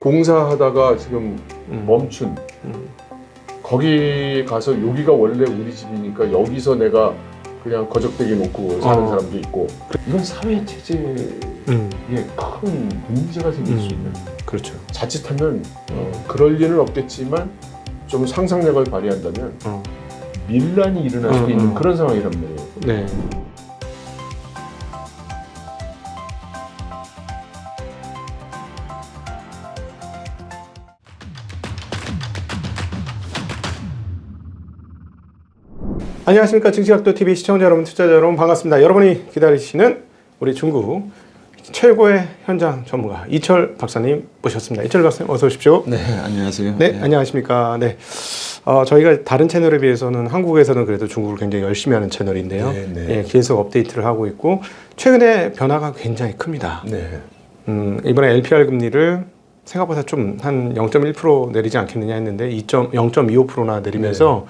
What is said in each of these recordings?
공사하다가 지금 멈춘 거기 가서 여기가 원래 우리 집이니까 여기서 내가 그냥 거적대기 놓고 사는 사람도 있고 이건 사회 체제에 큰 문제가 생길 수 있는 그렇죠. 자칫하면 그럴 일은 없겠지만 좀 상상력을 발휘한다면 밀란이 일어날 수 있는 그런 상황이란 말이에요. 네. 안녕하십니까. 증시각도TV 시청자 여러분, 투자자 여러분 반갑습니다. 여러분이 기다리시는 우리 중국 최고의 현장 전문가 이철 박사님 모셨습니다. 이철 박사님 어서 오십시오. 네, 안녕하세요. 네, 안녕하십니까. 네. 저희가 다른 채널에 비해서는 한국에서는 그래도 중국을 굉장히 열심히 하는 채널인데요. 예, 계속 업데이트를 하고 있고 최근에 변화가 굉장히 큽니다. 이번에 LPR 금리를 생각보다 좀 한 0.1% 내리지 않겠느냐 했는데 0.25%나 내리면서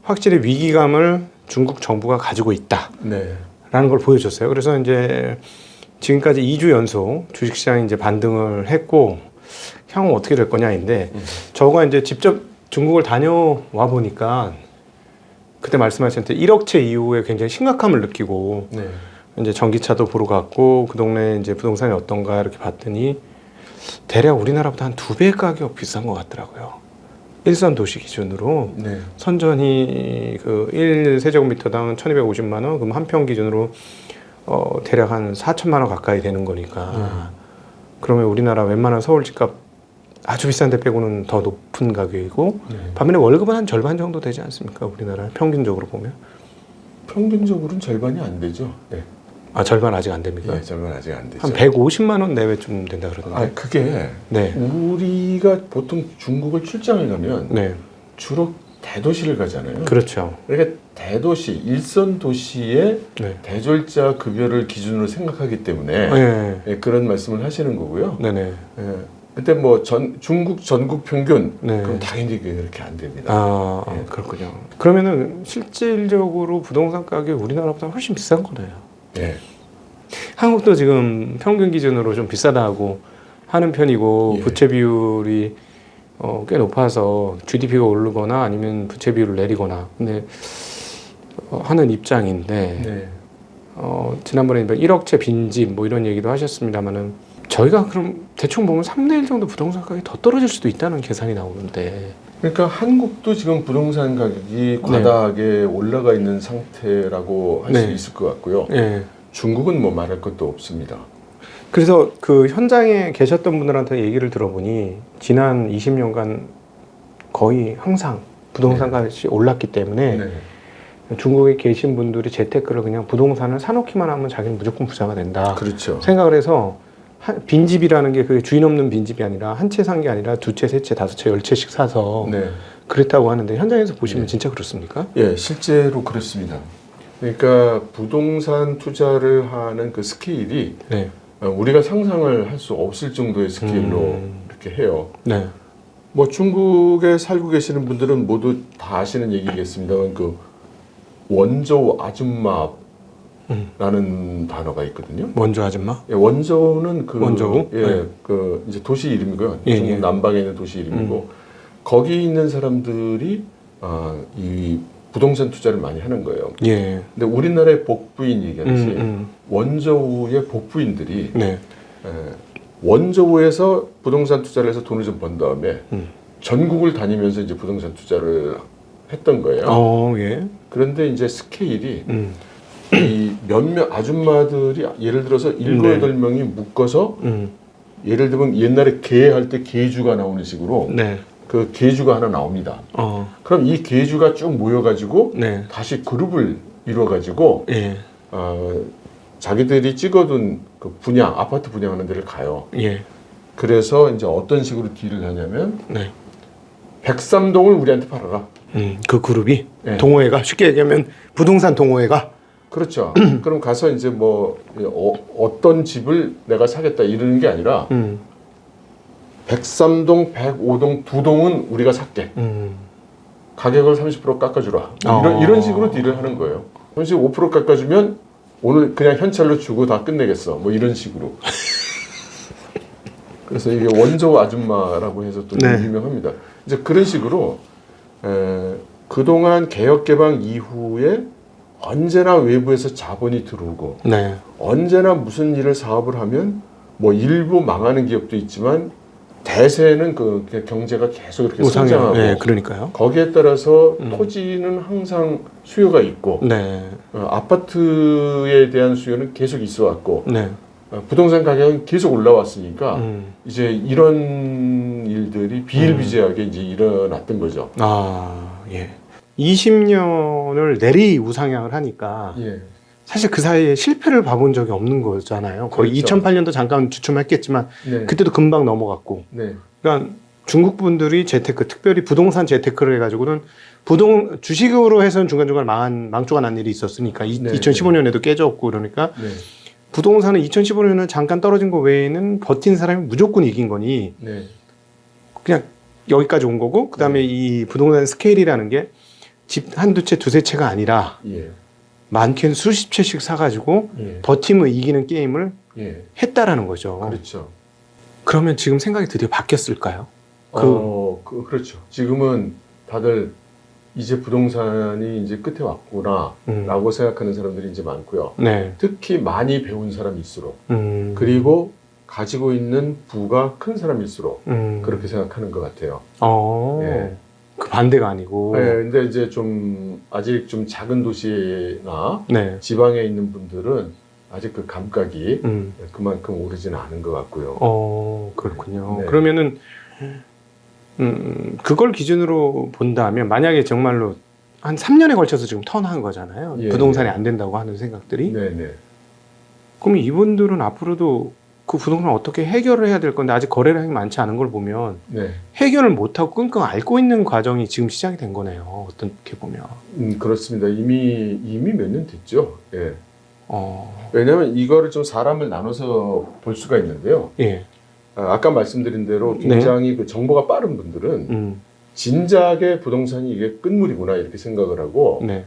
확실히 위기감을 중국 정부가 가지고 있다라는 걸 보여줬어요. 그래서 이제 지금까지 2주 연속 주식시장이 이제 반등을 했고 향후 어떻게 될 거냐인데 저가 이제 직접 중국을 다녀와 보니까 그때 말씀하셨을 때 1억채 이후에 굉장히 심각함을 느끼고 이제 전기차도 보러 갔고 그 동네 이제 부동산이 어떤가 이렇게 봤더니 대략 우리나라보다 한 2배 가격 비싼 것 같더라고요. 일선 도시 기준으로 선전이 그 1세제곱미터당 1,250만 원, 그럼 한 평 기준으로 대략 한 4천만 원 가까이 되는 거니까 그러면 우리나라 웬만한 서울 집값 아주 비싼 데 빼고는 더 높은 가격이고 반면에 월급은 한 절반 정도 되지 않습니까? 우리나라 평균적으로 보면 평균적으로는 절반이 안 되죠. 아, 절반 아직 안 됩니까? 네, 절반 아직 안 되죠. 한 150만 원 내외쯤 된다 그러던데. 아, 그게 우리가 보통 중국을 출장을 가면 주로 대도시를 가잖아요. 그렇죠. 그러니까 대도시, 일선 도시의 대졸자 급여를 기준으로 생각하기 때문에 그런 말씀을 하시는 거고요. 근데 뭐 중국 전국 평균 그럼 당연히 그렇게 안 됩니다. 그렇군요. 그러면은 실질적으로 부동산 가격이 우리나라보다 훨씬 비싼 거네요. 한국도 지금 평균 기준으로 좀 비싸다고 하는 편이고 부채 비율이 꽤 높아서 GDP가 오르거나 아니면 부채 비율을 내리거나 근데 하는 입장인데 지난번에 1억채 빈집 뭐 이런 얘기도 하셨습니다만은 저희가 그럼 대충 보면 3대 1 정도 부동산 가격이 더 떨어질 수도 있다는 계산이 나오는데 그러니까 한국도 지금 부동산 가격이 과다하게 올라가 있는 상태라고 할 수 있을 것 같고요. 중국은 뭐 말할 것도 없습니다. 그래서 그 현장에 계셨던 분들한테 얘기를 들어보니 지난 20년간 거의 항상 부동산 가격이 올랐기 때문에 중국에 계신 분들이 재테크를 그냥 부동산을 사놓기만 하면 자기는 무조건 부자가 된다. 그렇죠. 생각을 해서 빈집이라는 게 그게 주인 없는 빈집이 아니라 한 채 산 게 아니라 2채, 3채, 5채, 10채씩 사서 그랬다고 하는데 현장에서 보시면 진짜 그렇습니까? 예, 실제로 그렇습니다. 그러니까 부동산 투자를 하는 그 스케일이 우리가 상상을 할 수 없을 정도의 스케일로 이렇게 해요. 뭐 중국에 살고 계시는 분들은 모두 다 아시는 얘기겠습니다만 그 원조 아줌마 라는 단어가 있거든요. 원조 아줌마? 원조는 그 원저우? 그 이제 도시 이름이고요. 중국 남방에 있는 도시 이름이고 거기 있는 사람들이 이 부동산 투자를 많이 하는 거예요. 근데 우리나라의 복부인 얘기하듯이 원저우의 복부인들이 원저우에서 부동산 투자를 해서 돈을 좀 번 다음에 전국을 다니면서 이제 부동산 투자를 했던 거예요. 그런데 이제 스케일이 이 몇몇 아줌마들이 예를 들어서 7, 8명이 묶어서 예를 들면 옛날에 개할 때 개주가 나오는 식으로 그 개주가 하나 나옵니다. 그럼 이 개주가 쭉 모여가지고 다시 그룹을 이루어가지고 자기들이 찍어둔 그 분양, 아파트 분양하는 데를 가요. 그래서 이제 어떤 식으로 딜을 하냐면 103동을 우리한테 팔아라. 그 그룹이? 동호회가? 쉽게 얘기하면 부동산 동호회가? 그렇죠. 그럼 가서 이제 뭐 어떤 집을 내가 사겠다 이러는 게 아니라 103동, 105동, 2동은 우리가 살게. 가격을 30% 깎아주라. 이런 식으로 딜을 하는 거예요. 35% 깎아주면 오늘 그냥 현찰로 주고 다 끝내겠어. 뭐 이런 식으로. 그래서 이게 원조 아줌마라고 해서 또 네. 유명합니다. 이제 그런 식으로 그동안 개혁개방 이후에 언제나 외부에서 자본이 들어오고 네. 언제나 무슨 일을 사업을 하면 뭐 일부 망하는 기업도 있지만 대세는 그 경제가 계속 이렇게 성장하고 네, 그러니까요. 거기에 따라서 토지는 항상 수요가 있고 네. 아파트에 대한 수요는 계속 있어 왔고 네. 부동산 가격은 계속 올라왔으니까 이제 이런 일들이 비일비재하게 이제 일어났던 거죠. 아, 예. 20년을 내리 우상향을 하니까 예. 사실 그 사이에 실패를 봐본 적이 없는 거잖아요. 거의 그렇죠. 2008년도 잠깐 주춤했겠지만 네. 그때도 금방 넘어갔고. 네. 그러니까 중국 분들이 재테크, 특별히 부동산 재테크를 해가지고는 주식으로 해서는 중간중간 망조가 난 일이 있었으니까 네. 2015년에도 깨졌고 그러니까 네. 부동산은 2015년은 잠깐 떨어진 거 외에는 버틴 사람이 무조건 이긴 거니 네. 그냥 여기까지 온 거고 그다음에 이 부동산 스케일이라는 게 집 한두 채, 두세 채가 아니라 예. 많게는 수십 채씩 사가지고 예. 버티면 이기는 게임을 예. 했다라는 거죠. 그렇죠. 그러면 지금 생각이 드디어 바뀌었을까요? 그렇죠. 지금은 다들 이제 부동산이 이제 끝에 왔구나라고 생각하는 사람들이 이제 많고요. 네. 특히 많이 배운 사람일수록 그리고 가지고 있는 부가 큰 사람일수록 그렇게 생각하는 것 같아요. 예. 그 반대가 아니고. 네, 근데 이제 좀 아직 좀 작은 도시나 네. 지방에 있는 분들은 아직 그 감각이 그만큼 오르지는 않은 것 같고요. 그렇군요. 네. 그러면은 그걸 기준으로 본다면 만약에 정말로 한 3년에 걸쳐서 지금 턴한 거잖아요. 예, 부동산이 예. 안 된다고 하는 생각들이. 네네. 그럼 이분들은 앞으로도 그 부동산을 어떻게 해결을 해야 될 건데 아직 거래량이 많지 않은 걸 보면 네. 해결을 못하고 끙끙 앓고 있는 과정이 지금 시작이 된 거네요. 어떻게 보면. 그렇습니다. 이미 몇 년 됐죠. 예. 어, 왜냐하면 이거를 좀 사람을 나눠서 볼 수가 있는데요. 예. 아까 말씀드린 대로 굉장히 그 정보가 빠른 분들은 진작에 부동산이 이게 끝물이구나 이렇게 생각을 하고 네.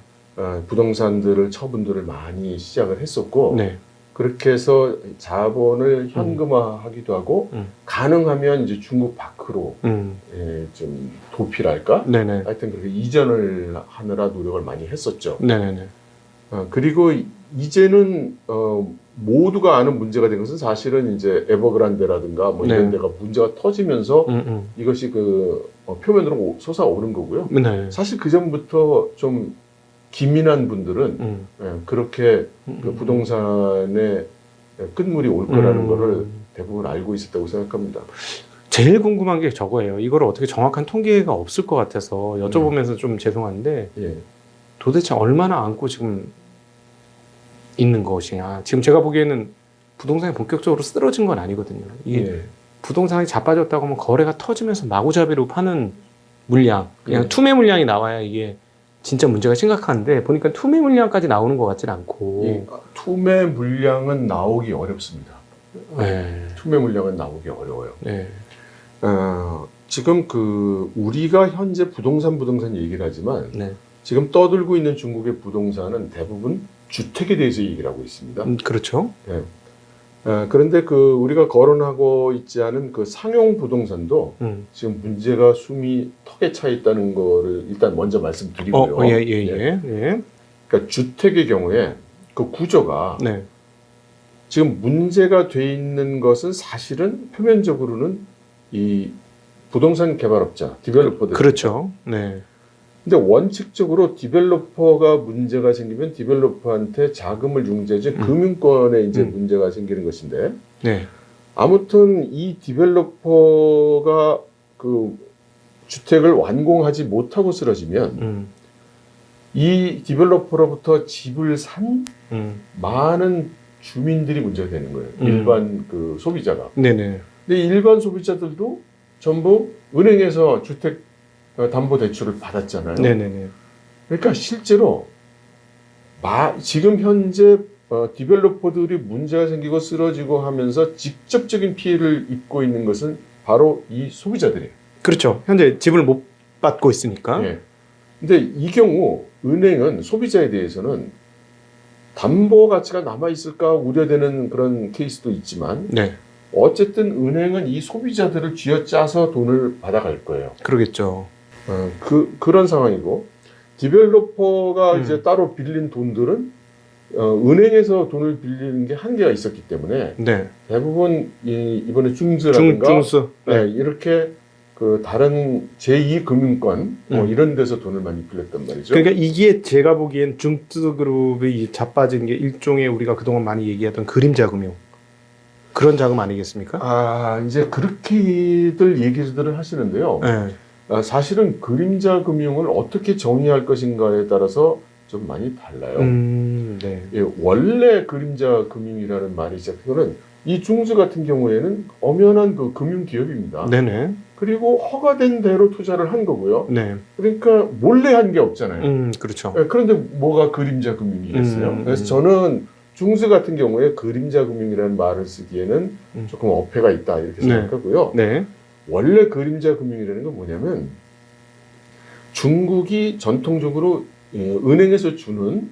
부동산들을 처분들을 많이 시작을 했었고 네. 그렇게 해서 자본을 현금화하기도 하고 가능하면 이제 중국 밖으로 좀 도피랄까? 네네. 하여튼 그렇게 이전을 하느라 노력을 많이 했었죠. 네네네. 그리고 이제는 모두가 아는 문제가 된 것은 사실은 이제 에버그란데라든가 뭐 이런 네. 데가 문제가 터지면서 이것이 그 표면으로 솟아오른 거고요. 네. 사실 그 전부터 좀 기민한 분들은 그렇게 그 부동산의 끝물이 올 거라는 거를 대부분 알고 있었다고 생각합니다. 제일 궁금한 게 저거예요. 이걸 어떻게 정확한 통계가 없을 것 같아서 여쭤보면서 좀 죄송한데 예. 도대체 얼마나 안고 지금 있는 것이냐. 지금 제가 보기에는 부동산이 본격적으로 쓰러진 건 아니거든요. 이게 예. 부동산이 자빠졌다고 하면 거래가 터지면서 마구잡이로 파는 물량, 그냥 투매 물량이 나와야 이게 진짜 문제가 심각한데 보니까 투매 물량까지 나오는 것 같진 않고. 투매 물량은 나오기 어렵습니다. 네. 투매 물량은 나오기 어려워요. 네. 지금 우리가 현재 부동산 얘기를 하지만 네. 지금 떠들고 있는 중국의 부동산은 대부분 주택에 대해서 얘기를 하고 있습니다. 그렇죠. 네. 그런데 우리가 거론하고 있지 않은 그 상용 부동산도 지금 문제가 숨이 턱에 차 있다는 거를 일단 먼저 말씀드리고요. 예. 그러니까 주택의 경우에 그 구조가 네. 지금 문제가 돼 있는 것은 사실은 표면적으로는 이 부동산 개발업자, 디벨로퍼들. 그렇죠. 네. 근데 원칙적으로 디벨로퍼가 문제가 생기면 디벨로퍼한테 자금을 융자해서 금융권에 이제 문제가 생기는 것인데 네. 아무튼 이 디벨로퍼가 그 주택을 완공하지 못하고 쓰러지면 이 디벨로퍼로부터 집을 산 많은 주민들이 문제가 되는 거예요. 일반 그 소비자가. 네네. 근데 일반 소비자들도 전부 은행에서 주택 담보 대출을 받았잖아요. 네네네. 그러니까 실제로 지금 현재 디벨로퍼들이 문제가 생기고 쓰러지고 하면서 직접적인 피해를 입고 있는 것은 바로 이 소비자들이에요. 그렇죠. 현재 집을 못 받고 있으니까. 예. 근데 이 경우 은행은 소비자에 대해서는 담보 가치가 남아 있을까 우려되는 그런 케이스도 있지만 네. 어쨌든 은행은 이 소비자들을 쥐어짜서 돈을 받아갈 거예요. 그러겠죠. 그런 상황이고 디벨로퍼가 이제 따로 빌린 돈들은 은행에서 돈을 빌리는 게 한계가 있었기 때문에 네. 대부분 이번에 중즈라든가 중스. 네, 이렇게 그 다른 제2금융권 이런 데서 돈을 많이 빌렸단 말이죠. 그러니까 이게 제가 보기엔 중스그룹이 자빠진 게 일종의 우리가 그동안 많이 얘기하던 그림자 금융 그런 자금 아니겠습니까? 이제 그렇게들 얘기들을 하시는데요. 네. 사실은 그림자 금융을 어떻게 정의할 것인가에 따라서 좀 많이 달라요. 네. 예, 원래 그림자 금융이라는 말이 시작해서는 이 중즈 같은 경우에는 엄연한 그 금융 기업입니다. 네네. 그리고 허가된 대로 투자를 한 거고요. 네. 그러니까 몰래 한 게 없잖아요. 그렇죠. 예, 그런데 뭐가 그림자 금융이겠어요? 그래서 저는 중즈 같은 경우에 그림자 금융이라는 말을 쓰기에는 조금 어폐가 있다 이렇게 생각하고요. 네. 원래 그림자 금융이라는 건 뭐냐면 중국이 전통적으로 은행에서 주는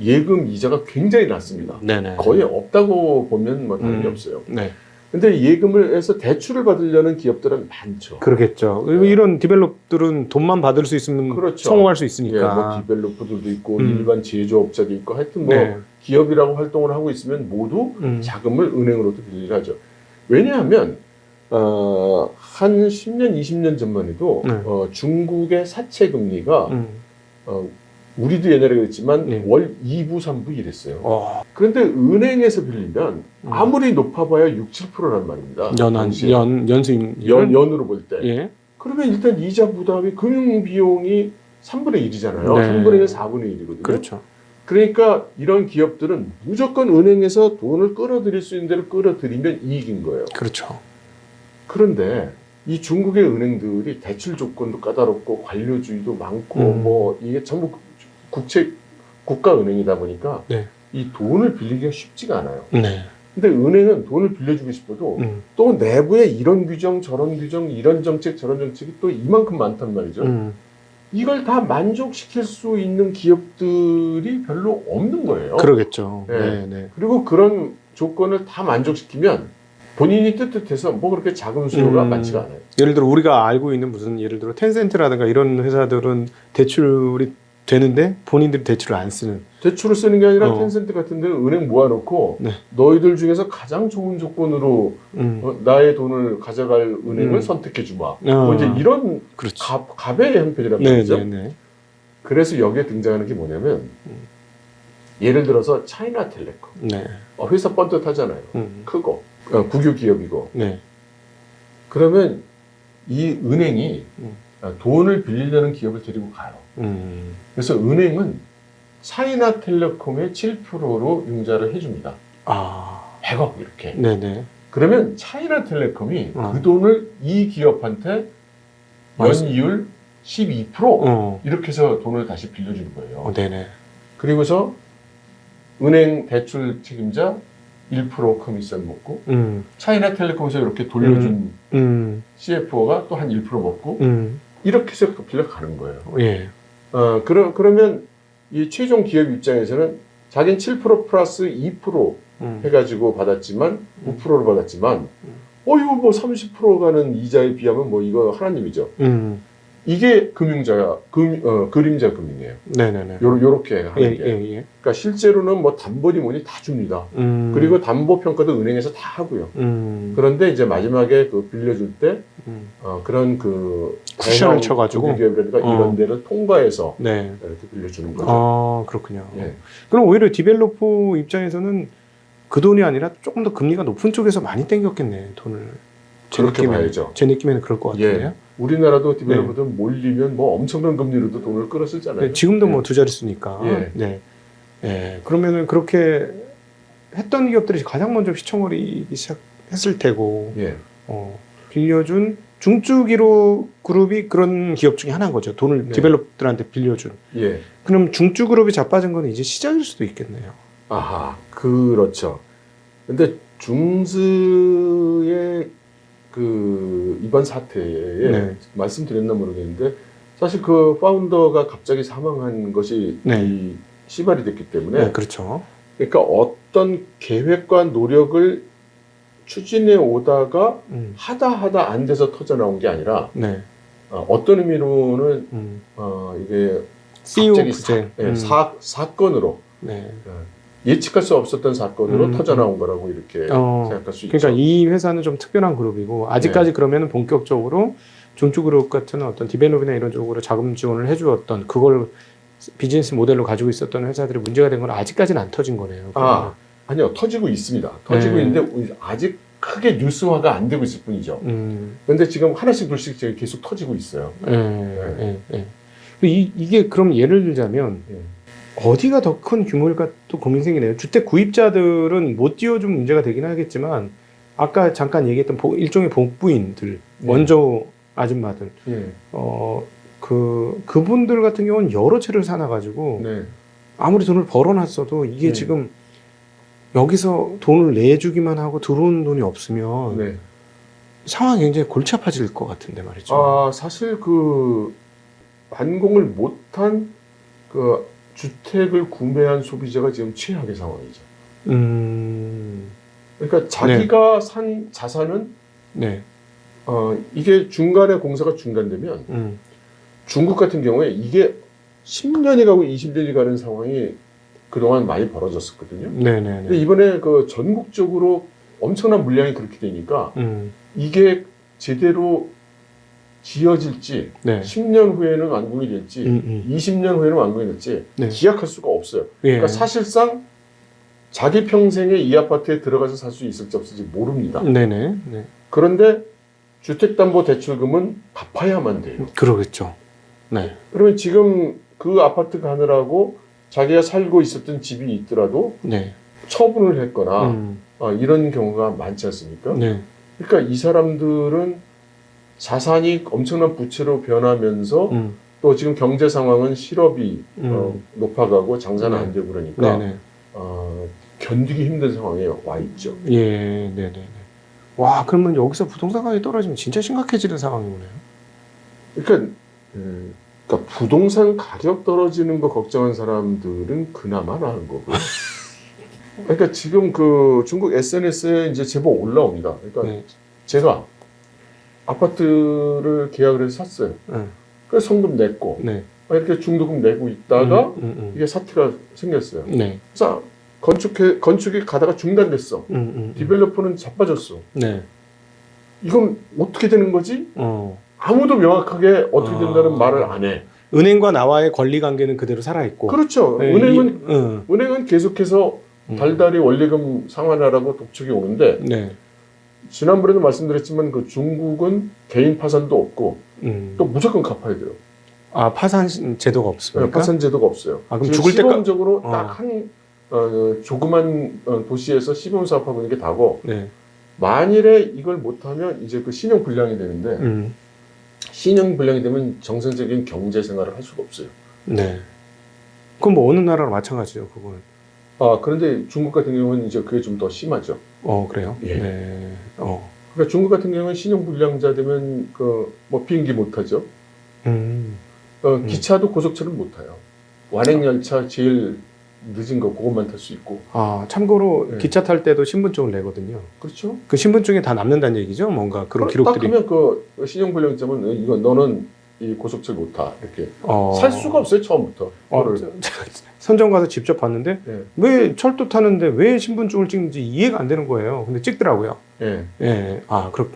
예금 이자가 굉장히 낮습니다. 네네. 거의 없다고 보면 뭐 다른 게 없어요. 네. 근데 예금을 해서 대출을 받으려는 기업들은 많죠. 그러겠죠. 이런 디벨롭들은 돈만 받을 수 있으면 그렇죠. 성공할 수 있으니까. 예, 뭐 디벨로퍼들도 있고 일반 제조업자도 있고 하여튼 뭐 네. 기업이라고 활동을 하고 있으면 모두 자금을 은행으로도 빌리를 하죠. 왜냐하면 한 10년, 20년 전만 해도 중국의 사채 금리가 우리도 옛날에 그랬지만 월 2부, 3부 이랬어요. 그런데 은행에서 빌리면 아무리 높아봐야 6, 7%란 말입니다. 연으로 볼 때. 예. 그러면 일단 이자 부담이 금융 비용이 3분의 1이잖아요. 네. 3분의 1은 4분의 1이거든요. 그렇죠. 그러니까 이런 기업들은 무조건 은행에서 돈을 끌어들일 수 있는 데를 끌어들이면 이익인 거예요. 그렇죠. 그런데 이 중국의 은행들이 대출 조건도 까다롭고 관료주의도 많고 뭐 이게 전부 국가은행이다 보니까 이 돈을 빌리기가 쉽지가 않아요. 네. 근데 은행은 돈을 빌려주고 싶어도 또 내부에 이런 규정 저런 규정 이런 정책 저런 정책이 또 이만큼 많단 말이죠. 이걸 다 만족시킬 수 있는 기업들이 별로 없는 거예요. 그러겠죠. 네. 네. 그리고 그런 조건을 다 만족시키면 본인이 뜻해서 뭐 그렇게 자금 수요가 많지가 않아요. 예를 들어 우리가 알고 있는 예를 들어 텐센트라든가 이런 회사들은 대출이 되는데 본인들이 대출을 안 쓰는. 대출을 쓰는 게 아니라 텐센트 같은 데는 은행 모아놓고 너희들 중에서 가장 좋은 조건으로 나의 돈을 가져갈 은행을 선택해 주마. 뭐 이제 이런 갑의 형편이란 말이죠. 그래서 여기에 등장하는 게 뭐냐면 예를 들어서 차이나텔레콤. 회사 뻔듯하잖아요. 크고 국유 기업이고. 그러면 이 은행이 돈을 빌리려는 기업을 데리고 가요. 그래서 은행은 차이나텔레콤의 7%로 융자를 해줍니다. 100억 이렇게. 네네. 그러면 차이나텔레콤이 그 돈을 이 기업한테 연이율 12% 이렇게 해서 돈을 다시 빌려주는 거예요. 네네. 그리고서 은행 대출 책임자 1% 커미션 먹고 차이나텔레콤에서 이렇게 돌려준 CFO가 또 한 1% 먹고 이렇게 해서 빌려가는 거예요. 예. 그러면 이 최종 기업 입장에서는 자기는 7% 플러스 2% 해가지고 받았지만 9%로 받았지만 이거 뭐 30% 가는 이자에 비하면 뭐 이거 하나님이죠. 이게 그림자 금융이에요. 네네네. 요렇게 하는 게. 예. 그러니까 실제로는 뭐 담보니 뭐니 다 줍니다. 그리고 담보 평가도 은행에서 다 하고요. 그런데 이제 마지막에 그 빌려줄 때 그런 그 쿠션을 쳐가지고 기업이라든가 이런 데를 통과해서 이렇게 빌려주는 거죠. 그렇군요. 예. 그럼 오히려 디벨로퍼 입장에서는 그 돈이 아니라 조금 더 금리가 높은 쪽에서 많이 땡겼겠네, 돈을. 그렇게 봐야죠. 제 느낌에는 그럴 것 같은데요. 예. 우리나라도 디벨로퍼들 몰리면 뭐 엄청난 금리로도 돈을 끌어 쓰잖아요. 지금도 뭐 두 자릿수니까. 그러면은 그렇게 했던 기업들이 가장 먼저 휘청거리기 시작했을 테고, 빌려준 중추기로 그룹이 그런 기업 중에 하나인 거죠. 돈을 디벨롭들한테 빌려준. 그럼 중추그룹이 자빠진 건 이제 시작일 수도 있겠네요. 그렇죠. 근데 중즈의 이번 사태에 말씀드렸나 모르겠는데 사실 그 파운더가 갑자기 사망한 것이 시발이 됐기 때문에 그렇죠. 그러니까 어떤 계획과 노력을 추진해 오다가 하다 안 돼서 터져 나온 게 아니라 네. 어떤 의미로는 이게 CEO 갑자기 부재. 사건으로 네. 예측할 수 없었던 사건으로 터져 나온 거라고 이렇게 생각할 수 있죠. 그러니까 이 회사는 좀 특별한 그룹이고 아직까지 네. 그러면 본격적으로 존투그룹 같은 어떤 디벨롭이나 이런 쪽으로 자금 지원을 해주었던 그걸 비즈니스 모델로 가지고 있었던 회사들이 문제가 된 건 아직까지는 안 터진 거네요. 아니요, 터지고 있습니다. 터지고 네. 있는데 아직 크게 뉴스화가 안 되고 있을 뿐이죠. 그런데 지금 하나씩 둘씩 계속 터지고 있어요. 이게 그럼 예를 들자면 어디가 더 큰 규모일까 또 고민 생기네요. 주택 구입자들은 못 띄워준 문제가 되긴 하겠지만 아까 잠깐 얘기했던 일종의 복부인들, 원조 아줌마들, 그분들 같은 경우는 여러 채를 사놔가지고 아무리 돈을 벌어놨어도 이게 지금 여기서 돈을 내주기만 하고 들어오는 돈이 없으면 상황이 굉장히 골치 아파질 것 같은데 말이죠. 사실 완공을 못한 주택을 구매한 소비자가 지금 최악의 상황이죠. 그러니까 자기가 산 자산은 이게 중간에 공사가 중단되면 중국 같은 경우에 이게 10년이 가고 20년이 가는 상황이 그동안 많이 벌어졌었거든요. 근데 이번에 전국적으로 엄청난 물량이 그렇게 되니까 이게 제대로 지어질지 10년 후에는 완공이 될지 20년 후에는 완공이 될지 기약할 수가 없어요. 그러니까 사실상 자기 평생에 이 아파트에 들어가서 살 수 있을지 없을지 모릅니다. 그런데 주택담보대출금은 갚아야만 돼요. 그러겠죠. 그러면 지금 그 아파트 가느라고 자기가 살고 있었던 집이 있더라도 처분을 했거나 이런 경우가 많지 않습니까? 그러니까 이 사람들은 자산이 엄청난 부채로 변하면서 또 지금 경제 상황은 실업이 높아가고 장사는 안 되고 그러니까 견디기 힘든 상황에 와 있죠. 와, 그러면 여기서 부동산 가격이 떨어지면 진짜 심각해지는 상황이네요. 그러니까 부동산 가격 떨어지는 거 걱정한 사람들은 그나마 나은 거고. 그러니까 지금 중국 SNS에 이제 제법 올라옵니다. 그러니까 제가 아파트를 계약을 해서 샀어요. 그래서 성금 냈고 이렇게 중도금 내고 있다가 이게 사태가 생겼어요. 그래서 건축이 가다가 중단됐어. 디벨로퍼는 자빠졌어. 이건 어떻게 되는 거지? 아무도 명확하게 어떻게 된다는 말을 안 해. 은행과 나와의 권리 관계는 그대로 살아있고. 그렇죠. 은행은 계속해서 달달이 원리금 상환하라고 독촉이 오는데 지난번에도 말씀드렸지만 중국은 개인 파산도 없고 또 무조건 갚아야 돼요. 파산 제도가 없습니까? 파산 제도가 없어요. 그럼 죽을 때까지 시범적으로 딱 한 조그만 도시에서 시범 사업하고 있는 게 다고 만일에 이걸 못하면 이제 신용 불량이 되는데 신용 불량이 되면 정상적인 경제 생활을 할 수가 없어요. 그럼 뭐 어느 나라랑 마찬가지죠, 그거는. 그런데 중국 같은 경우는 이제 그게 좀 더 심하죠. 그래요? 그러니까 중국 같은 경우는 신용 불량자 되면 뭐 비행기 못 타죠. 기차도 고속철은 못 타요. 완행 열차 제일 늦은 거 그것만 탈 수 있고. 참고로 기차 탈 때도 신분증을 내거든요. 그렇죠. 그 신분증에 다 남는다는 얘기죠? 뭔가 그런 기록들이. 딱 하면 신용 불량자면 이거 너는 이 고속철 못 타. 이렇게. 살 수가 없어요, 처음부터. 선정 가서 직접 봤는데 왜 철도 타는데 왜 신분증을 찍는지 이해가 안 되는 거예요. 근데 찍더라고요.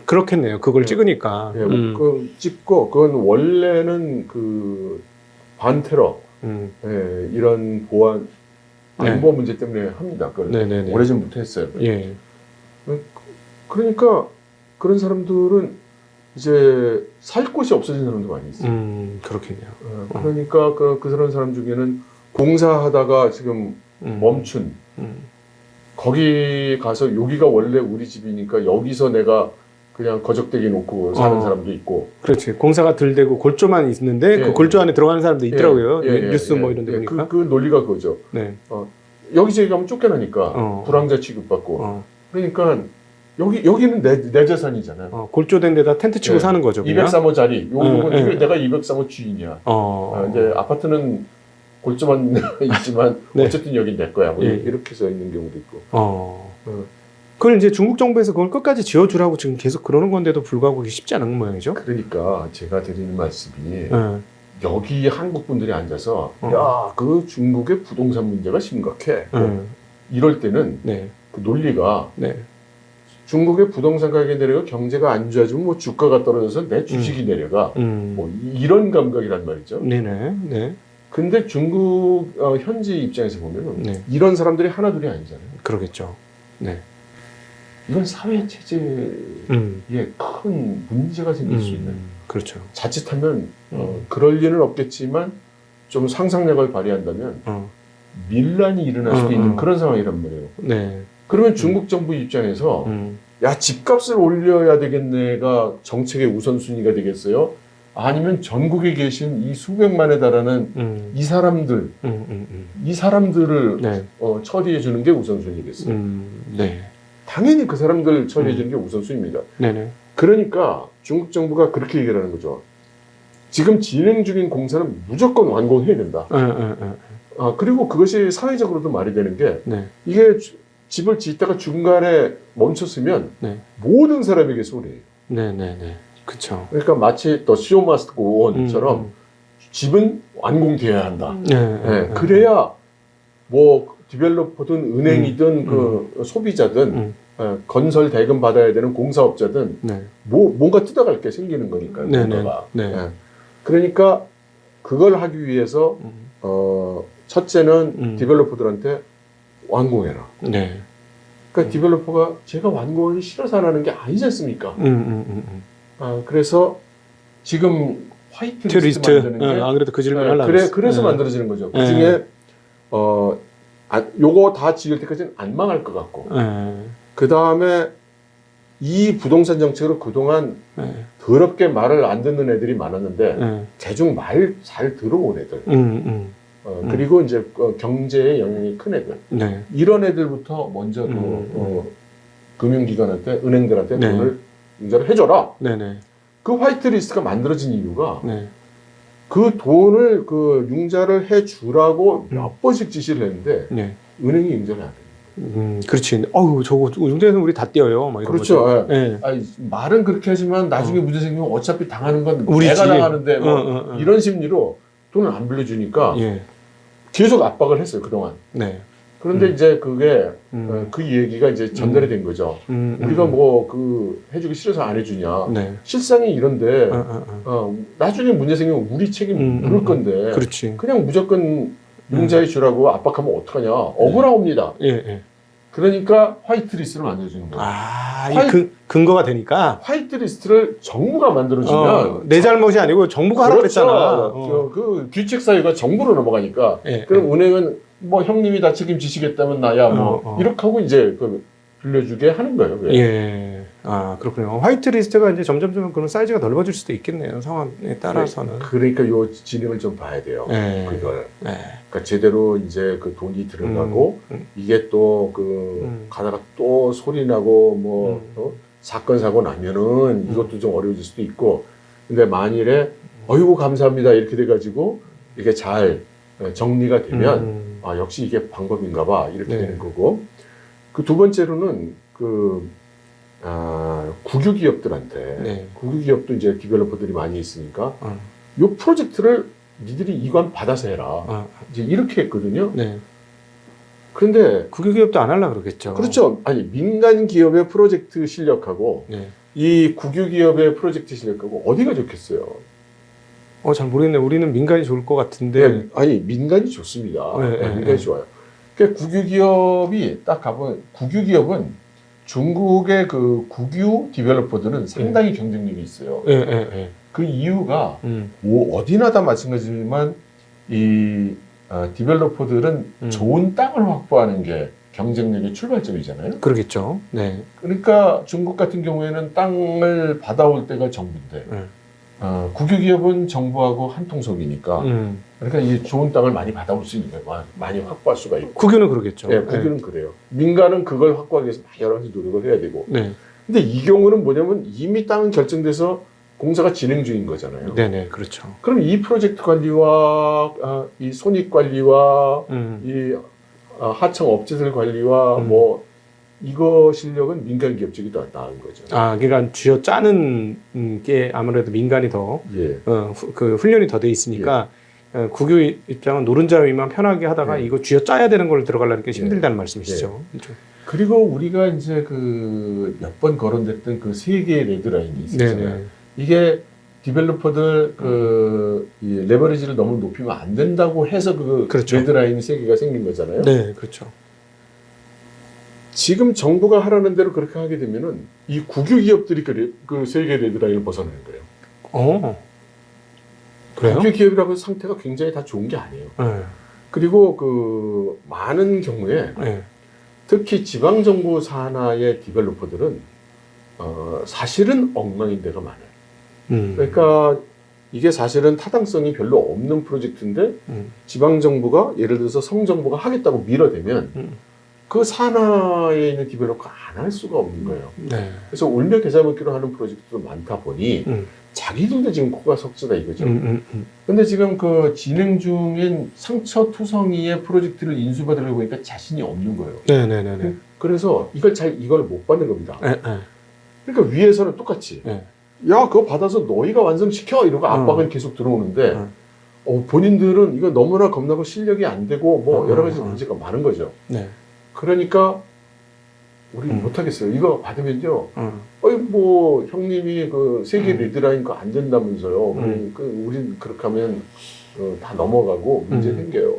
그렇겠네요. 그걸 찍으니까. 찍고 그건 원래는 반테러 이런 보안 안보 문제 때문에 합니다. 그걸 오래전부터 했어요. 그러니까 그런 사람들은 이제 살 곳이 없어진 사람도 많이 있어요. 그렇겠네요. 그러니까 그런 사람 중에는 공사하다가 지금 멈춘 거기 가서 여기가 원래 우리 집이니까 여기서 내가 그냥 거적대기 놓고 사는 사람도 있고. 그렇지. 공사가 덜 되고 골조만 있는데 그 골조 안에 들어가는 사람도 있더라고요. 뉴스 뭐 이런 데 보니까. 그 논리가 그거죠. 여기저기 가면 쫓겨나니까 불황자 취급받고. 그러니까 여기는 내 재산이잖아요. 골조된 데다 텐트 치고 사는 거죠. 203호 자리. 요건 내가 203호 주인이야. 이제 아파트는 골조만 있지만 어쨌든 여긴 내 거야. 뭐 이렇게 써 있는 경우도 있고. 그걸 이제 중국 정부에서 그걸 끝까지 지어주라고 지금 계속 그러는 건데도 불구하고 그게 쉽지 않은 모양이죠. 그러니까 제가 드리는 말씀이 여기 한국 분들이 앉아서 야, 그 중국의 부동산 문제가 심각해. 이럴 때는 네. 그 논리가 네. 중국의 부동산 가격이 내려가 경제가 안 좋아지면 뭐 주가가 떨어져서 내 주식이 내려가 뭐 이런 감각이란 말이죠. 네네. 네. 근데 중국 현지 입장에서 보면 네. 이런 사람들이 하나둘이 아니잖아요. 그러겠죠. 네. 이건 사회 체제에 큰 문제가 생길 수 있는. 그렇죠. 자칫하면 그럴 리는 없겠지만 좀 상상력을 발휘한다면 밀란이 일어날 수도 있는 그런 상황이란 말이에요. 네. 그러면 중국 정부 입장에서 야, 집값을 올려야 되겠네가 정책의 우선순위가 되겠어요? 아니면 전국에 계신 이 수백만에 달하는 이 사람들, 이 사람들을 네. 처리해 주는 게 우선순위겠어요. 네. 당연히 그 사람들 처리해 주는 게 우선순위입니다. 네네. 그러니까 중국 정부가 그렇게 얘기를 하는 거죠. 지금 진행 중인 공사는 무조건 완공해야 된다. 그리고 그것이 사회적으로도 말이 되는 게 이게 집을 짓다가 중간에 멈췄으면 모든 사람에게 손해예요. 네네네. 그렇죠. 그러니까 마치 또 show must go on처럼 집은 완공돼야 한다. 그래야 뭐 디벨로퍼든 은행이든 그 소비자든 건설 대금 받아야 되는 공사업자든 뭔가 뜯어갈 게 생기는 거니까. 뭔가가. 그러니까 그걸 하기 위해서 첫째는 디벨로퍼들한테 완공해라. 그러니까 디벨로퍼가 제가 완공하기 싫어서 안 하는 게 아니지 않습니까? 그래서 지금 화이트 리스트 만드는 게 안 그래도 그 질문 하려고 그래서 만들어지는 거죠. 그 중에 요거 다 지을 때까지는 안 망할 것 같고 그 다음에 이 부동산 정책으로 그동안 더럽게 말을 안 듣는 애들이 많았는데 대중 말 잘 들어온 애들 그리고 이제 경제에 영향이 큰 애들 이런 애들부터 먼저 금융기관한테 은행들한테 돈을 융자를 해줘라. 그 화이트 리스트가 만들어진 이유가 그 돈을 그 융자를 해주라고 몇 번씩 지시를 했는데 은행이 융자를 안 해요. 그렇지. 어우, 저거 융자에서 우리 다 떼어요. 막 이런 그렇죠. 아니, 말은 그렇게 하지만 나중에 문제 생기면 어차피 당하는 건 우리지. 내가 당하는데 뭐 이런 심리로 돈을 안 빌려주니까 계속 압박을 했어요 그동안. 그런데 이제 그게 그 얘기가 이제 전달이 된 거죠. 우리가 뭐 그 해주기 싫어서 안 해주냐. 실상이 이런데 나중에 문제 생기면 우리 책임 물을 건데 그냥 무조건 융자해 주라고 압박하면 어떡하냐. 억울합니다. 그러니까 화이트 리스트를 만들어주는 거예요. 근거가 되니까 화이트 리스트를 정부가 만들어주면 내 잘못이 아니고 정부가 하라고 그랬잖아. 그 규칙 사유가 정부로 넘어가니까 그럼 은행은 뭐 형님이 다 책임지시겠다면 나야 뭐 이렇게 하고 이제 그 빌려주게 하는 거예요. 그렇군요. 화이트 리스트가 이제 점점 그런 사이즈가 넓어질 수도 있겠네요. 상황에 따라서는. 그러니까 요 진행을 좀 봐야 돼요. 그걸. 그러니까 제대로 이제 그 돈이 들어가고 이게 또 그 가다가 또 소리 나고 뭐 사건 사고 나면은 이것도 좀 어려워질 수도 있고. 근데 만일에 어이구 감사합니다 이렇게 돼가지고 이게 잘 정리가 되면 역시 이게 방법인가봐 이렇게 되는 거고. 그 두 번째로는 국유기업들한테 국유기업도 이제 디벨로퍼들이 많이 있으니까 요 프로젝트를 니들이 이관 받아서 해라 이제 이렇게 했거든요. 그런데 국유기업도 안 하려고 그러겠죠. 그렇죠. 아니 민간 기업의 프로젝트 실력하고 이 국유기업의 프로젝트 실력하고 어디가 좋겠어요? 잘 모르겠네. 우리는 민간이 좋을 것 같은데. 아니 민간이 좋습니다. 민간이 좋아요. 그러니까 국유기업이 딱 가보면 국유기업은 중국의 그 국유 디벨로퍼들은 상당히 경쟁력이 있어요. 그 이유가 뭐 어디나 다 마찬가지지만 이 디벨로퍼들은 좋은 땅을 확보하는 게 경쟁력의 출발점이잖아요. 그러겠죠. 그러니까 중국 같은 경우에는 땅을 받아올 때가 정부인데 국유기업은 정부하고 한통속이니까 그러니까 이 좋은 땅을 많이 받아올 수 있는 거예요. 많이 확보할 수가 있고. 국유는 그러겠죠. 국유는 그래요. 민간은 그걸 확보하기 위해서 여러 가지 노력을 해야 되고. 근데 이 경우는 뭐냐면 이미 땅은 결정돼서 공사가 진행 중인 거잖아요. 그렇죠. 그럼 이 프로젝트 관리와 이 손익 관리와 이 하청 업체들 관리와 뭐 이거 실력은 민간 기업 쪽이 더 나은 거죠. 아, 그러니까 쥐어 짜는 게 아무래도 민간이 더 그 훈련이 더 돼 있으니까 국유 입장은 노른자 위만 편하게 하다가 이거 쥐어 짜야 되는 걸 들어가려는 게 힘들다는 말씀이시죠. 그렇죠. 그리고 우리가 이제 그 몇 번 거론됐던 그 세 개의 레드라인이 있었잖아요. 이게 디벨로퍼들 이 레버리지를 너무 높이면 안 된다고 해서 그렇죠. 레드라인 세 개가 생긴 거잖아요. 네, 그렇죠. 지금 정부가 하라는 대로 그렇게 하게 되면은 이 국유 기업들이 그 세 개의 레드라인을 벗어나는 거예요. 그래요? 국유 기업이라고 해서 상태가 굉장히 다 좋은 게 아니에요. 그리고 그 많은 경우에 특히 지방 정부 산하의 디벨로퍼들은 사실은 엉망인 데가 많아요. 그러니까 이게 사실은 타당성이 별로 없는 프로젝트인데 지방 정부가 예를 들어서 성 정부가 하겠다고 밀어대면 그 산하에 있는 디벨로퍼가 안 할 수가 없는 거예요. 그래서 울며 겨자 먹기로 하는 프로젝트도 많다 보니 자기들도 지금 코가 석자다 이거죠. 근데 지금 그 진행 중인 상처투성이의 프로젝트를 인수받으려고 하니까 자신이 없는 거예요. 네네네. 그래서 이걸 못 받는 겁니다. 그러니까 위에서는 똑같이 야 그거 받아서 너희가 완성시켜 이러고 압박은 계속 들어오는데 본인들은 이거 너무나 겁나고 실력이 안 되고 뭐 여러 가지 문제가 많은 거죠. 그러니까 우리 못하겠어요. 이거 받으면요. 뭐 형님이 그 세계 레드라인 거 안 된다면서요. 우린 그렇게 하면 다 넘어가고 문제 생겨요.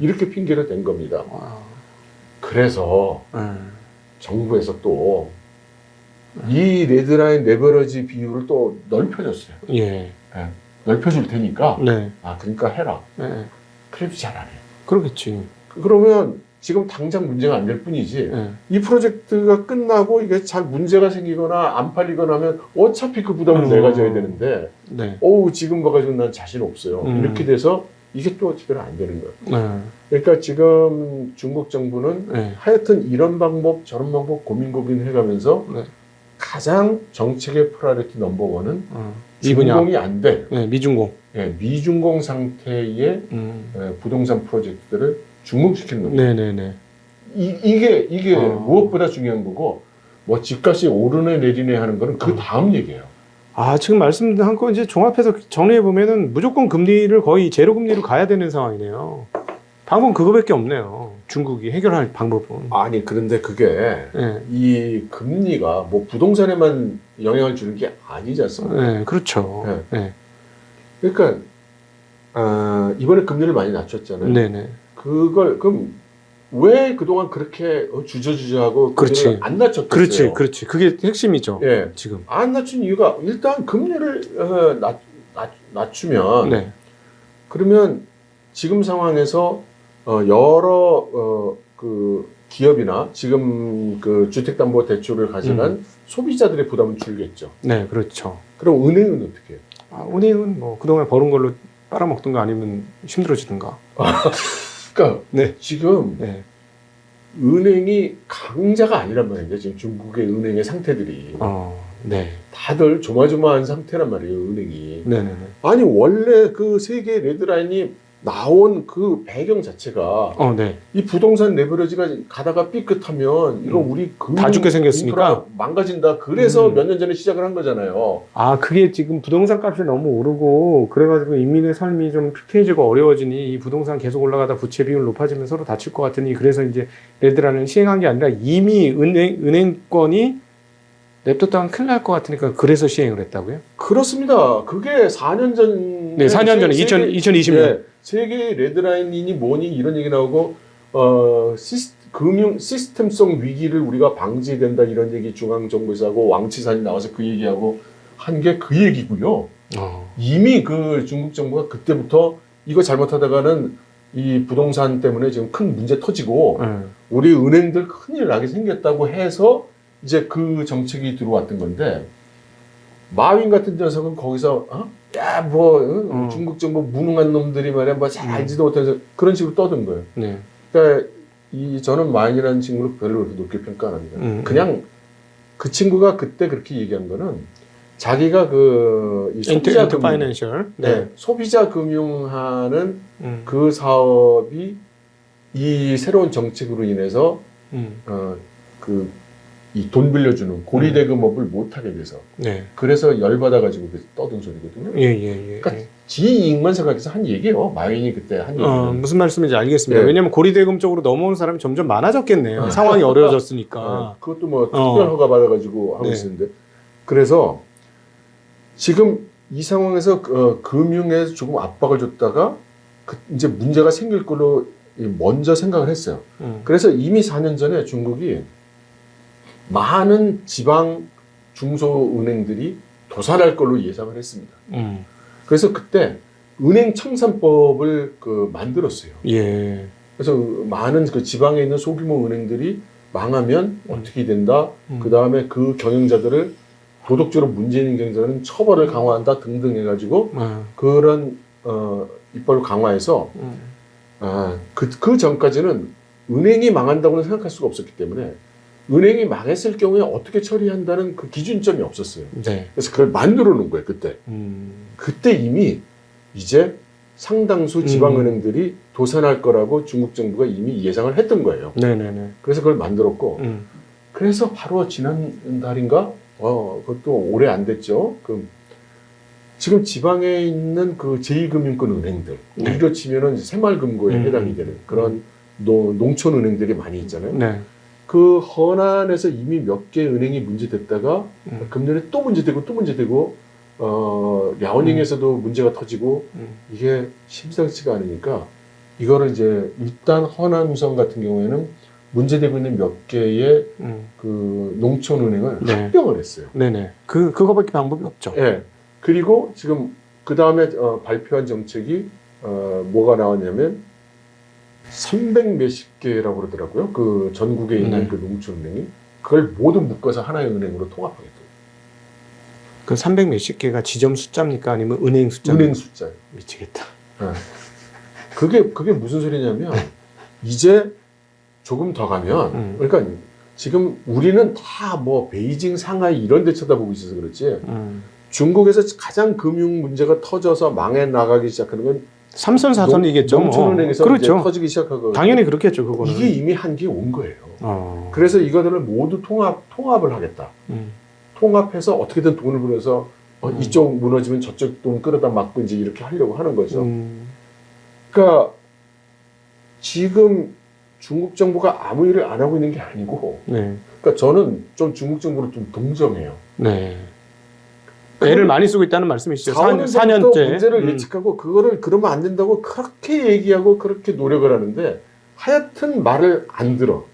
이렇게 핑계를 댄 겁니다. 그래서 정부에서 또 이 레드라인 레버러지 비율을 또 넓혀줬어요. 넓혀줄 테니까 그러니까 해라. 그래도 잘 안 해요. 그러겠지. 그러면 지금 당장 문제가 안 될 뿐이지 이 프로젝트가 끝나고 이게 잘 문제가 생기거나 안 팔리거나 하면 어차피 그 부담을 내가 져야 되는데 지금 봐가지고 난 자신 없어요. 이렇게 돼서 이게 또 제대로 안 되는 거예요. 그러니까 지금 중국 정부는 하여튼 이런 방법 저런 방법 고민 해가면서 가장 정책의 프라이어티 넘버원은 준공이 안 돼. 미준공. 미준공 상태의 부동산 프로젝트들을 중공시키는 겁니다. 이게 무엇보다 중요한 거고 뭐 집값이 오르네 내리네 하는 거는 그 다음 얘기예요. 지금 말씀한 거 이제 종합해서 정리해 보면은 무조건 금리를 거의 제로 금리로 가야 되는 상황이네요. 방법은 그거밖에 없네요. 중국이 해결할 방법은. 아니 그런데 그게 이 금리가 뭐 부동산에만 영향을 주는 게 아니지 않습니까? 그렇죠. 그러니까 이번에 금리를 많이 낮췄잖아요. 그럼 왜 그동안 그렇게 주저주저하고 금리를 안 낮췄겠어요? 그렇지. 그게 핵심이죠. 지금 안 낮춘 이유가 일단 금리를 낮추면 그러면 지금 상황에서 여러 그 기업이나 지금 그 주택담보대출을 가져간 소비자들의 부담은 줄겠죠. 그렇죠. 그럼 은행은 어떻게 해요? 은행은 뭐 그동안 벌은 걸로 빨아먹든가 아니면 힘들어지든가. 그러니까 지금 은행이 강자가 아니란 말이죠. 지금 중국의 은행의 상태들이 다들 조마조마한 상태란 말이에요. 은행이. 아니 원래 그 세계 레드라인이 나온 그 배경 자체가 이 부동산 레버리지가 가다가 삐끗하면 이거 우리 다 죽게 생겼으니까 망가진다. 그래서 몇 년 전에 시작을 한 거잖아요. 그게 지금 부동산 값이 너무 오르고 그래가지고 인민의 삶이 좀 피폐해지고 어려워지니 이 부동산 계속 올라가다 부채 비율 높아지면 서로 다칠 것 같으니 그래서 이제 레드라인을 시행한 게 아니라 이미 은행권이 냅뒀다간 큰일 날 것 같으니까 그래서 시행을 했다고요? 그렇습니다. 그게 4년 전 4년 전에 2020년 세계 레드라인이니 뭐니 이런 얘기 나오고 금융 시스템성 위기를 우리가 방지해야 된다 이런 얘기 중앙정부에서 하고 왕치산이 나와서 그 얘기하고 한 게 그 얘기고요. 이미 그 중국 정부가 그때부터 이거 잘못하다가는 이 부동산 때문에 지금 큰 문제 터지고 우리 은행들 큰일 나게 생겼다고 해서 이제 그 정책이 들어왔던 건데 마윈 같은 녀석은 거기서 중국 정부 무능한 놈들이 말이야 뭐 잘 알지도 못해서 그런 식으로 떠든 거예요. 그러니까 저는 마윈이라는 친구를 별로 그렇게 높게 평가 안 합니다. 그냥 그 친구가 그때 그렇게 얘기한 거는 자기가 이 소비자 금융, 소비자 금융하는 그 사업이 이 새로운 정책으로 인해서 이 돈 빌려주는 고리대금업을 못하게 돼서 네. 그래서 열받아가지고 떠든 소리거든요. 그러니까 지 이익만 생각해서 한 얘기예요. 마윈이 그때 한 얘기는. 무슨 말씀인지 알겠습니다. 왜냐하면 고리대금 쪽으로 넘어오는 사람이 점점 많아졌겠네요. 상황이 어려워졌으니까. 그것도 뭐 특별 허가 받아가지고 하고 있었는데 그래서 지금 이 상황에서 금융에 조금 압박을 줬다가 이제 문제가 생길 걸로 먼저 생각을 했어요. 그래서 이미 4년 전에 중국이 많은 지방 중소은행들이 도산할 걸로 예상을 했습니다. 그래서 그때 은행 청산법을 만들었어요. 예. 그래서 많은 그 지방에 있는 소규모 은행들이 망하면 어떻게 된다. 그 다음에 그 경영자들을 도덕적으로 문제 있는 경영자들은 처벌을 강화한다 등등 해가지고 그런 입법을 강화해서 그 전까지는 은행이 망한다고는 생각할 수가 없었기 때문에 은행이 망했을 경우에 어떻게 처리한다는 그 기준점이 없었어요. 네. 그래서 그걸 만들어 놓은 거예요, 그때. 그때 이미 이제 상당수 지방은행들이 도산할 거라고 중국 정부가 이미 예상을 했던 거예요. 네네네. 그래서 그걸 만들었고, 그래서 바로 지난달인가? 그것도 오래 안 됐죠. 지금 지방에 있는 그 제2금융권 은행들, 우리로 치면은 새마을금고에 해당이 되는 그런 농촌은행들이 많이 있잖아요. 네. 그 헌안에서 이미 몇 개 은행이 문제됐다가 금년에 또 문제되고 랴오닝에서도 문제가 터지고 이게 심상치가 않으니까 이거를 이제 일단 헌안우선 같은 경우에는 문제되고 있는 몇 개의 그 농촌은행을 합병을 했어요. 네네. 그거밖에 방법이 없죠. 네. 그리고 지금 그 다음에 발표한 정책이 뭐가 나왔냐면 300 몇십 개라고 그러더라고요. 그 전국에 있는 그 농촌은행이 그걸 모두 묶어서 하나의 은행으로 통합하겠다. 그 300 몇십 개가 지점 숫자입니까? 아니면 은행 숫자입니까? 은행 숫자예요. 미치겠다. 네. 그게 무슨 소리냐면 이제 조금 더 가면 그러니까 지금 우리는 다 뭐 베이징, 상하이 이런 데 쳐다보고 있어서 그렇지 중국에서 가장 금융 문제가 터져서 망해 나가기 시작하는 건 삼선 사선이겠죠. 농촌은행에서 그렇죠. 터지기 시작하고 당연히 그렇겠죠. 그거는 이게 이미 한계에 온 거예요. 그래서 이거들을 모두 통합을 하겠다. 통합해서 어떻게든 돈을 벌여서 이쪽 무너지면 저쪽 돈 끌어다 막고 이제 이렇게 하려고 하는 거죠. 그러니까 지금 중국 정부가 아무 일을 안 하고 있는 게 아니고, 그러니까 저는 좀 중국 정부를 좀 동정해요. 네. 애를 많이 쓰고 있다는 말씀이시죠. 4년째 문제를 예측하고 그거를 그러면 안 된다고 그렇게 얘기하고 그렇게 노력을 하는데 하여튼 말을 안 들어.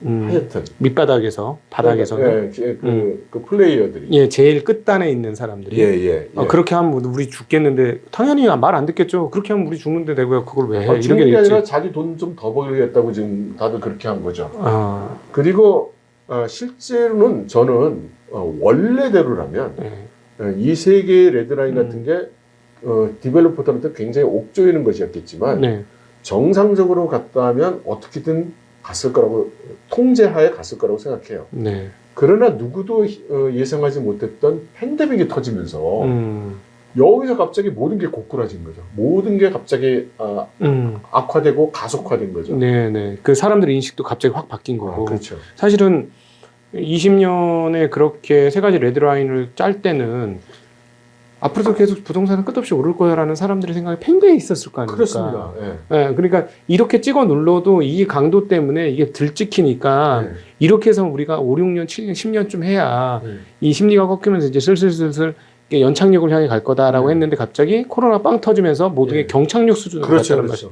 하여튼 밑바닥에서 바닥에서는 그 플레이어들이 제일 끝단에 있는 사람들이 그렇게 하면 우리 죽겠는데 당연히 말 안 듣겠죠. 그렇게 하면 우리 죽는데 내가 그걸 왜 해? 죽는 게 아니라 자기 돈 좀 더 벌겠다고 지금 다들 그렇게 한 거죠. 그리고 실제로는 저는 원래대로라면 이 세 개의 레드라인 같은 게 디벨로퍼들한테 굉장히 옥조이는 것이었겠지만 정상적으로 갔다 하면 어떻게든 갔을 거라고 통제하에 갔을 거라고 생각해요. 그러나 누구도 예상하지 못했던 팬데믹이 터지면서 여기서 갑자기 모든 게 고꾸라진 거죠. 모든 게 갑자기 악화되고 가속화된 거죠. 그 사람들의 인식도 갑자기 확 바뀐 거고. 그렇죠. 사실은 20년에 그렇게 세 가지 레드라인을 짤 때는 앞으로도 계속 부동산은 끝없이 오를 거야라는 사람들의 생각이 팽배해 있었을 거 아닙니까? 그렇습니다. 그러니까 이렇게 찍어 눌러도 이 강도 때문에 이게 들찍히니까 이렇게 해서 우리가 5, 6년, 7년, 10년쯤 해야 이 심리가 꺾이면서 이제 슬슬 연착륙을 향해 갈 거다라고 했는데 갑자기 코로나 빵 터지면서 모든 게 경착륙 수준으로 갔다는 그렇죠.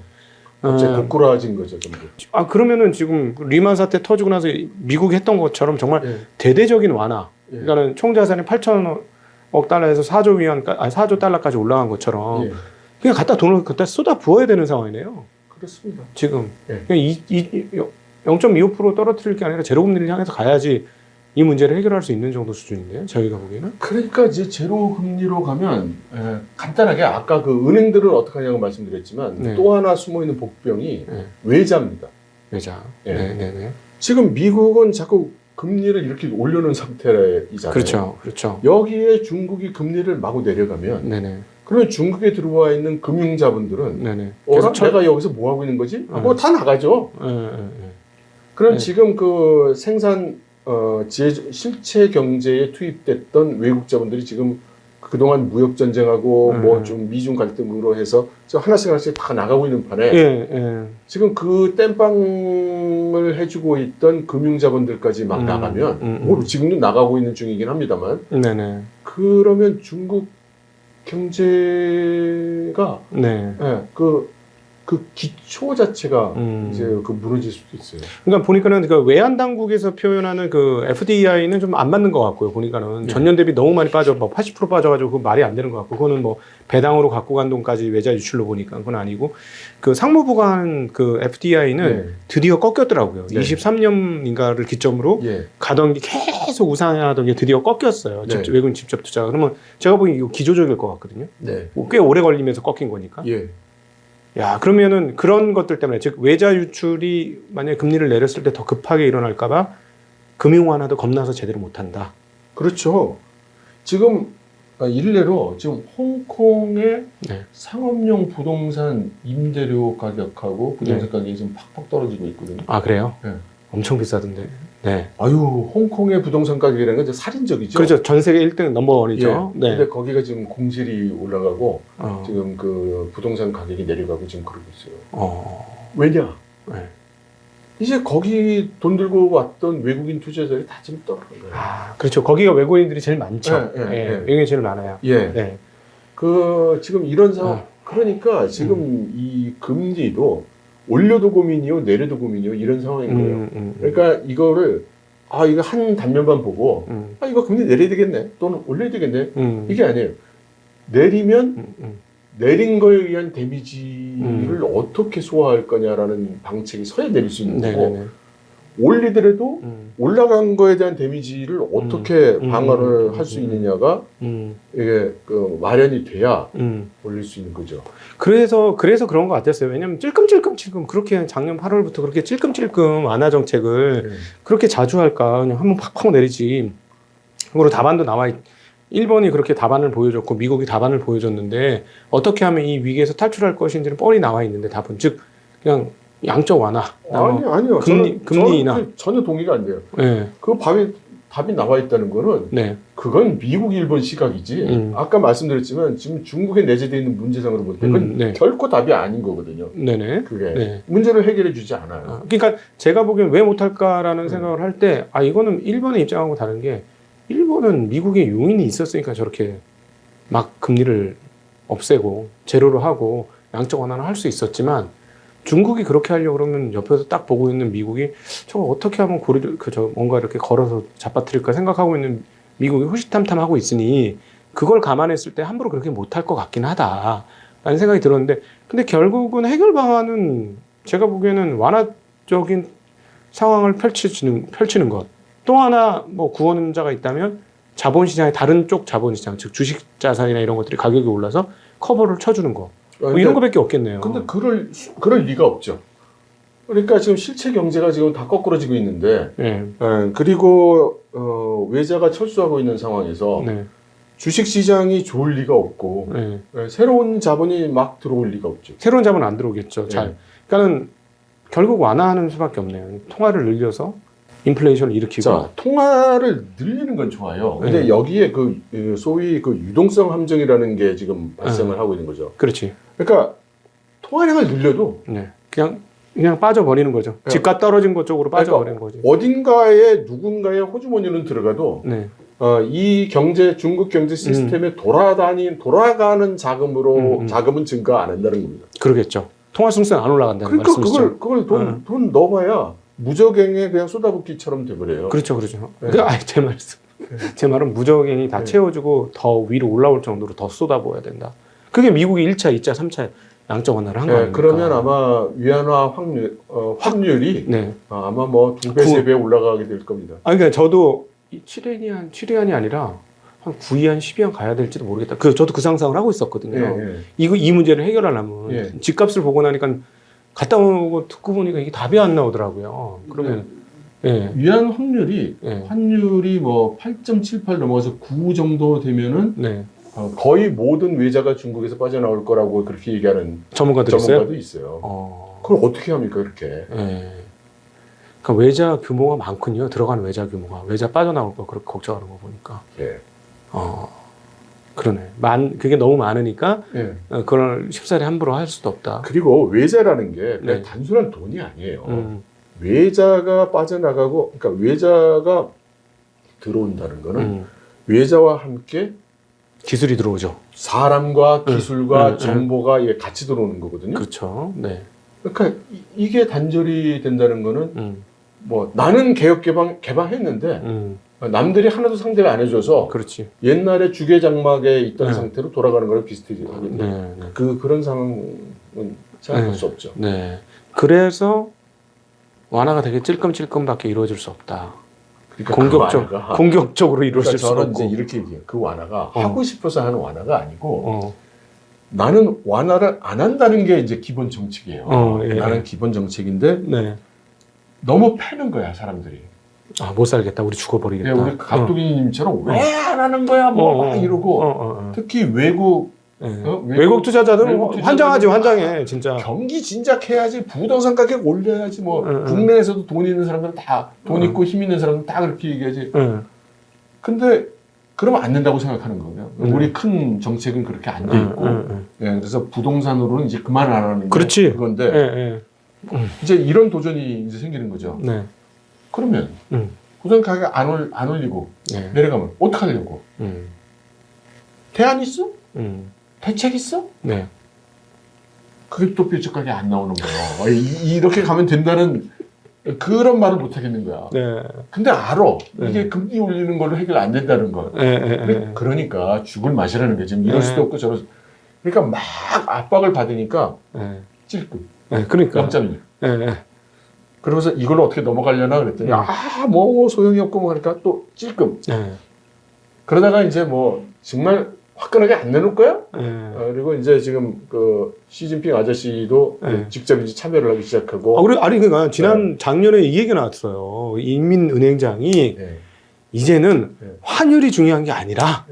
갑자기 고꾸라진 거죠, 전부. 그러면은 지금 리만 사태 터지고 나서 미국이 했던 것처럼 정말 대대적인 완화. 그러니까는 총 자산이 8천억 달러에서 4조 달러까지 올라간 것처럼 그냥 돈을 갖다 쏟아 부어야 되는 상황이네요. 그렇습니다. 지금 그냥 0.25% 떨어뜨릴 게 아니라 제로 금리를 향해서 가야지 이 문제를 해결할 수 있는 정도 수준인데요. 저희가 보기에는. 그러니까 이제 제로 금리로 가면 간단하게 아까 그 은행들은 어떻게 하냐고 말씀드렸지만 또 하나 숨어 있는 복병이 외자입니다. 외자. 지금 미국은 자꾸 금리를 이렇게 올려놓은 상태이잖아요. 그렇죠. 여기에 중국이 금리를 마구 내려가면 그러면 중국에 들어와 있는 금융자분들은 내가 여기서 뭐 하고 있는 거지? 뭐 다 나가죠. 그럼 지금 그 생산 실체 경제에 투입됐던 외국 자본들이 지금 그동안 무역 전쟁하고 뭐 좀 미중 갈등으로 해서 하나씩 다 나가고 있는 판에 지금 그 땜빵을 해주고 있던 금융 자본들까지 막 나가면 뭐 지금도 나가고 있는 중이긴 합니다만 그러면 중국 경제가 그 기초 자체가 이제 그 무너질 수도 있어요. 그러니까 보니까는 그 외환 당국에서 표현하는 그 FDI는 좀 안 맞는 것 같고요. 보니까는 전년 대비 너무 많이 빠져, 뭐 80% 빠져가지고 그 말이 안 되는 것 같고, 그거는 뭐 배당으로 갖고 간 돈까지 외자 유출로 보니까 그건 아니고, 그 상무부가 한 그 FDI는 드디어 꺾였더라고요. 23년인가를 기점으로 가던 게 계속 우상하던 게 드디어 꺾였어요. 외국인 직접 투자. 그러면 제가 보기엔 이거 기조적일 것 같거든요. 꽤 오래 걸리면서 꺾인 거니까. 야, 그러면은 그런 것들 때문에, 즉 외자 유출이 만약에 금리를 내렸을 때 더 급하게 일어날까봐 금융 완화도 겁나서 제대로 못한다. 그렇죠. 지금 일례로 지금 홍콩의 상업용 부동산 임대료 가격하고 부동산 가격이 지금 팍팍 떨어지고 있거든요. 아, 그래요? 엄청 비싸던데. 아유, 홍콩의 부동산 가격이라는 건 이제 살인적이죠. 그렇죠. 전 세계 1등 넘버원이죠. 근데 거기가 지금 공실이 올라가고 지금 그 부동산 가격이 내려가고 지금 그러고 있어요. 왜냐? 이제 거기 돈 들고 왔던 외국인 투자자들이 다 지금 떨어진 거예요. 그렇죠. 거기가 외국인들이 제일 많죠. 외국인이 제일 많아요. 그 지금 이런 상황, 그러니까 지금 이 금리도 올려도 고민이요, 내려도 고민이요, 이런 상황인 거예요. 그러니까 이거를 이거 한 단면만 보고 이거 금리 내려야 되겠네, 또는 올려야 되겠네, 이게 아니에요. 내리면 내린 거에 의한 데미지를 어떻게 소화할 거냐라는 방책이 서야 내릴 수 있는 거고, 올리더라도 올라간 거에 대한 데미지를 어떻게 방어를 할 수 있느냐가 이게 그 마련이 돼야 올릴 수 있는 거죠. 그래서 그런 것 같았어요. 왜냐면 찔끔찔끔 그렇게 작년 8월부터 그렇게 찔끔찔끔 완화 정책을 그렇게 자주 할까? 그냥 한번 팍팍 내리지. 그리고 답안도 일본이 그렇게 답안을 보여줬고 미국이 답안을 보여줬는데 어떻게 하면 이 위기에서 탈출할 것인지는 뻔히 나와 있는데 답은, 즉 그냥 양적 완화. 아니요. 금리 인하. 전혀 동의가 안 돼요. 그 답이 나와 있다는 거는 그건 미국, 일본 시각이지. 아까 말씀드렸지만 지금 중국에 내재되어 있는 문제상으로 볼 때 그건 결코 답이 아닌 거거든요. 그게 문제를 해결해 주지 않아요. 그러니까 제가 보기엔 왜 못할까라는 생각을 할 때 이거는 일본의 입장하고 다른 게, 일본은 미국의 용인이 있었으니까 저렇게 막 금리를 없애고 제로로 하고 양적 완화를 할 수 있었지만, 중국이 그렇게 하려고 그러면 옆에서 딱 보고 있는 미국이 저거 어떻게 하면 뭔가 이렇게 걸어서 잡아뜨릴까 생각하고 있는 미국이 호시탐탐하고 있으니 그걸 감안했을 때 함부로 그렇게 못할 것 같긴 하다라는 생각이 들었는데, 근데 결국은 해결 방안은 제가 보기에는 완화적인 상황을 펼치는 것. 또 하나 뭐 구원자가 있다면 자본시장의 다른 쪽 자본시장, 즉 주식자산이나 이런 것들이 가격이 올라서 커버를 쳐주는 거. 뭐 이런 거밖에 없겠네요. 근데 그럴 리가 없죠. 그러니까 지금 실체 경제가 지금 다 거꾸러지고 있는데, 그리고 외자가 철수하고 있는 상황에서 주식 시장이 좋을 리가 없고, 새로운 자본이 막 들어올 리가 없죠. 새로운 자본은 안 들어오겠죠. 그러니까는 결국 완화하는 수밖에 없네요. 통화를 늘려서 인플레이션을 일으키고. 자, 통화를 늘리는 건 좋아요. 근데 여기에 그 소위 그 유동성 함정이라는 게 지금 발생을 하고 있는 거죠. 그렇지. 그러니까 통화량을 늘려도 그냥 빠져버리는 거죠. 집값 떨어진 것 쪽으로 빠져버리는 거죠. 어딘가에 누군가의 호주머니는 들어가도 이 중국 경제 시스템에 돌아가는 자금은 증가 안 한다는 겁니다. 그러겠죠. 통화 승수는 안 올라간다는 말씀이시죠. 그러니까 그걸 돈 넣어봐야 무적행에 그냥 쏟아붓기처럼 돼버려요. 그렇죠. 제 말은 무적행이 다 채워주고 더 위로 올라올 정도로 더 쏟아부어야 된다. 그게 미국이 1차, 2차, 3차 양적 완화를 한 거예요. 그러면 아마 위안화 환율이 아마 뭐 2배, 3배 올라가게 될 겁니다. 그러니까 저도 7위안이 아니라 한 9위안, 10위안 가야 될지도 모르겠다. 저도 그 상상을 하고 있었거든요. 이 문제를 해결하려면 집값을 보고 나니까 갔다 오고 듣고 보니까 이게 답이 안 나오더라고요. 그러면 위안 환율이 뭐 8.78 넘어가서 9 정도 되면은 거의 모든 외자가 중국에서 빠져나올 거라고 그렇게 얘기하는 전문가도 있어요. 그걸 어떻게 합니까, 그렇게? 그러니까 외자 규모가 많군요. 들어가는 외자 규모가. 외자 빠져나올 거 그렇게 걱정하는 거 보니까. 예. 그러네. 그게 너무 많으니까 예. 그걸 쉽사리 함부로 할 수도 없다. 그리고 외자라는 게 그냥 네. 단순한 돈이 아니에요. 외자가 빠져나가고, 그러니까 외자가 들어온다는 거는 외자와 함께 기술이 들어오죠. 사람과 기술과 정보가 이게 같이 들어오는 거거든요. 그렇죠. 네. 그러니까 이게 단절이 된다는 거는 뭐 나는 개방했는데 남들이 하나도 상대가 안 해줘서 그렇지. 옛날에 주계장막에 있던 네. 상태로 돌아가는 거랑 비슷하게 네. 그런 상황은 생각할 수 없죠. 네. 그래서 완화가 되게 찔끔찔끔밖에 이루어질 수 없다. 그러니까 공격적으로 이루어질 수 저는 없고. 이제 이렇게 얘기해요. 그 완화가 하고 싶어서 하는 완화가 아니고 나는 완화를 안 한다는 게 이제 기본 정책이에요. 예. 나는 기본 정책인데 네. 너무 패는 거야 사람들이. 못 살겠다. 우리 죽어버리겠다. 우리 갑두기님처럼 왜 안 하는 거야 뭐 막 이러고 특히 외국 외국 투자자들은 환장하지 환장해 진짜. 경기 진작해야지 부동산 가격 올려야지 뭐 국내에서도 돈 있는 사람들은 다 돈 있고 힘 있는 사람들은 다 그렇게 얘기하지. 근데 그러면 안 된다고 생각하는 거예요. 우리 큰 정책은 그렇게 안 돼 있고 예, 그래서 부동산으로는 이제 그만 안 하는 그렇지. 그건데 이제 이런 도전이 이제 생기는 거죠. 네. 그러면 부동산 가격 안 올리고 내려가면 어떻게 하려고? 대안 있어? 대책 있어? 네. 그게 또 뾰족하게 안 나오는 거예요. 이렇게 가면 된다는 그런 말을 못 하겠는 거야. 네. 근데 알아. 이게 금리 올리는 걸로 해결 안 된다는 거. 그러니까 죽을 맛이라는 게 지금 이럴 수도 없고 저럴 수. 그러니까 막 압박을 받으니까 찔끔. 그러니까. 0.1. 그러면서 이걸로 어떻게 넘어가려나 그랬더니 뭐 소용이 없고 뭐 그러니까 또 찔끔. 그러다가 이제 뭐 정말 화끈하게 안 내놓을 거야? 그리고 이제 지금 그 시진핑 아저씨도 직접 이제 참여를 하기 시작하고. 그러니까 작년에 이 얘기 나왔어요. 인민은행장이 이제는 환율이 중요한 게 아니라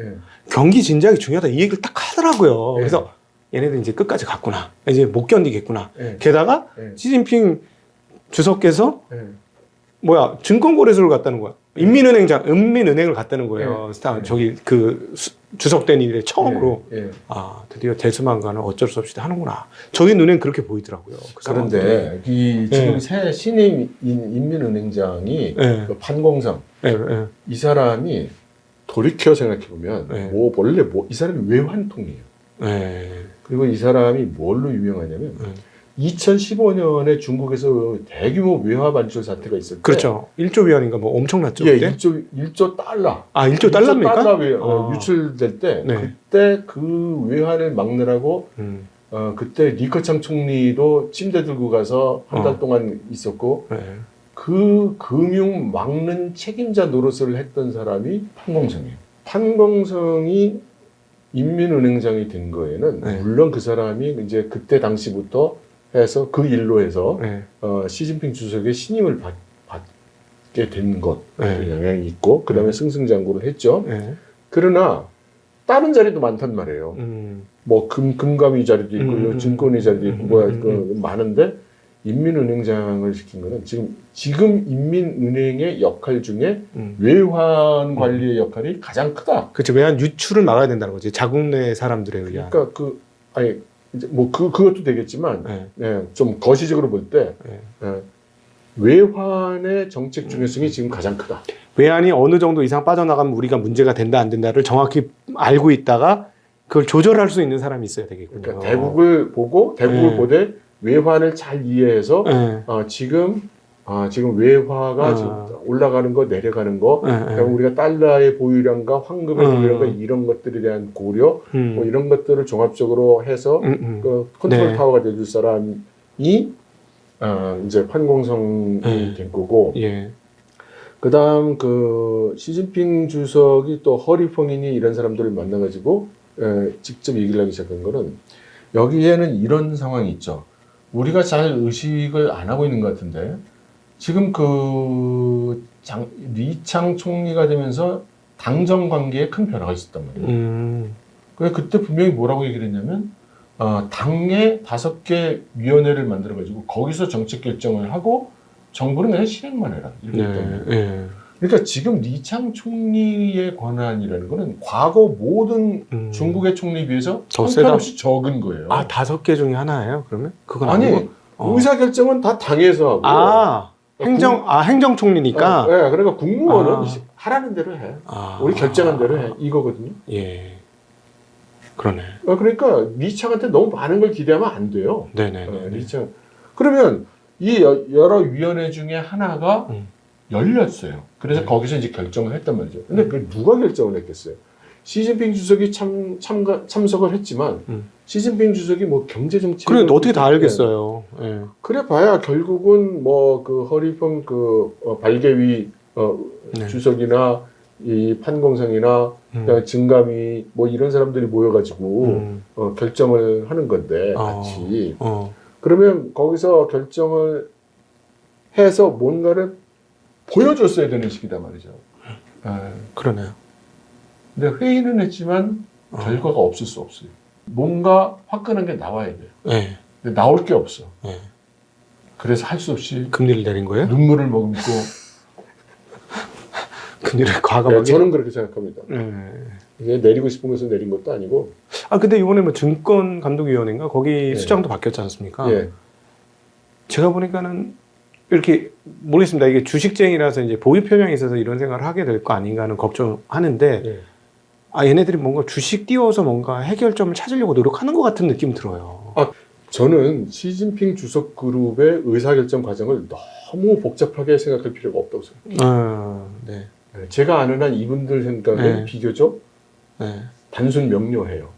경기 진작이 중요하다 이 얘기를 딱 하더라고요. 그래서 얘네들 이제 끝까지 갔구나. 이제 못 견디겠구나. 게다가 시진핑 주석께서 증권거래소를 갔다는 거야. 은민은행을 갔다는 거예요. 저기 주석된 일에 처음으로 드디어 대수만가는 어쩔 수 없이 하는구나. 저희 눈엔 그렇게 보이더라고요. 그런데 지금 새 신임 인민은행장이 그 판공성 이 사람이 돌이켜 생각해 보면 원래 이 사람이 외환통이에요. 그리고 이 사람이 뭘로 유명하냐면 2015년에 중국에서 대규모 외화 반출 사태가 있을 때 그렇죠. 1조 위안인가 뭐 엄청났죠. 예, 1조 달러. 1조 달러입니까? 1조 달러 유출될 때 그때 그 외환을 막느라고 그때 리커창 총리도 침대 들고 가서 한 달 동안 있었고 그 금융 막는 책임자 노릇을 했던 사람이 판공성이에요. 판공성이 인민은행장이 된 거에는 물론 그 사람이 이제 그때 당시부터 해서 그 일로 해서 시진핑 주석의 신임을 받게 된 것 영향이 있고 그 다음에 승승장구를 했죠. 그러나 다른 자리도 많단 말이에요. 뭐 금감위 자리도 있고 증권위 자리도 있고 많은데 인민은행장을 시킨 거는 지금 인민은행의 역할 중에 외환 관리의 역할이 가장 크다. 그렇죠. 외환 유출을 막아야 된다는 거지. 자국 내 사람들에 의한. 그러니까 이제 뭐 그것도 되겠지만 좀 거시적으로 볼 때 외환의 정책 중요성이 지금 가장 크다. 외환이 어느 정도 이상 빠져나가면 우리가 문제가 된다 안 된다를 정확히 알고 있다가 그걸 조절할 수 있는 사람이 있어야 되겠군요. 그러니까 대국을 보되 외환을 잘 이해해서 지금 외화가 지금 올라가는 거 내려가는 거 그러니까 우리가 달러의 보유량과 황금의 보유량과 이런 것들에 대한 고려 뭐 이런 것들을 종합적으로 해서 그 컨트롤 타워가 돼줄 사람이 이제 판공성이 된 거고 그다음 그 시진핑 주석이 또 허리퐁이니 이런 사람들을 만나가지고 직접 얘기를 하기 시작한 거는 여기에는 이런 상황이 있죠. 우리가 잘 의식을 안 하고 있는 것 같은데 지금 리창 총리가 되면서 당정 관계에 큰 변화가 있었단 말이에요. 그래서 그때 분명히 뭐라고 얘기를 했냐면 당에 5개 위원회를 만들어가지고 거기서 정책 결정을 하고 정부는 그냥 실행만 해라. 이렇게 했던 그러니까 지금 리창 총리의 권한이라는 거는 과거 모든 중국의 총리에 비해서 형편없이 적은 거예요. 아, 5개 중에 하나예요? 그러면? 그건 아니, 아니고? 의사 결정은 다 당에서 하고. 행정총리니까. 네, 그러니까 국무원은 하라는 대로 해. 우리 결정한 대로 해. 이거거든요. 예. 그러네. 그러니까 리창한테 너무 많은 걸 기대하면 안 돼요. 네네. 리창. 그러면 이 여러 위원회 중에 하나가 열렸어요. 그래서 거기서 이제 결정을 했단 말이죠. 근데 그걸 누가 결정을 했겠어요? 시진핑 주석이 참석을 했지만 시진핑 주석이 뭐 경제 정책 그래 어떻게 다 알겠어요. 예. 그래 봐야 결국은 뭐 그 허리펑 발개위 주석이나 이 판공성이나 증감이 뭐 이런 사람들이 모여가지고 결정을 하는 건데 같이 그러면 거기서 결정을 해서 뭔가를 보여줬어야 되는 시기다 말이죠. 그러네요. 근데 회의는 했지만 결과가 없을 수 없어요. 뭔가 화끈한 게 나와야 돼요. 네. 근데 나올 게 없어. 네. 그래서 할 수 없이 금리를 내린 거예요? 눈물을 머금고 금리를 과감하게. 저는 그렇게 생각합니다. 이게 내리고 싶은 것을 내린 것도 아니고. 근데 이번에 뭐 증권감독위원회인가 거기 수장도 바뀌었지 않습니까? 예. 제가 보니까는 이렇게 모르겠습니다. 이게 주식쟁이라서 이제 보유 편향이 있어서 이런 생각을 하게 될 거 아닌가 하는 걱정하는데 얘네들이 뭔가 주식 띄워서 뭔가 해결점을 찾으려고 노력하는 것 같은 느낌 들어요. 저는 시진핑 주석 그룹의 의사결정 과정을 너무 복잡하게 생각할 필요가 없다고 생각해요. 네. 제가 아는 한 이분들 생각은 비교적 단순 명료해요.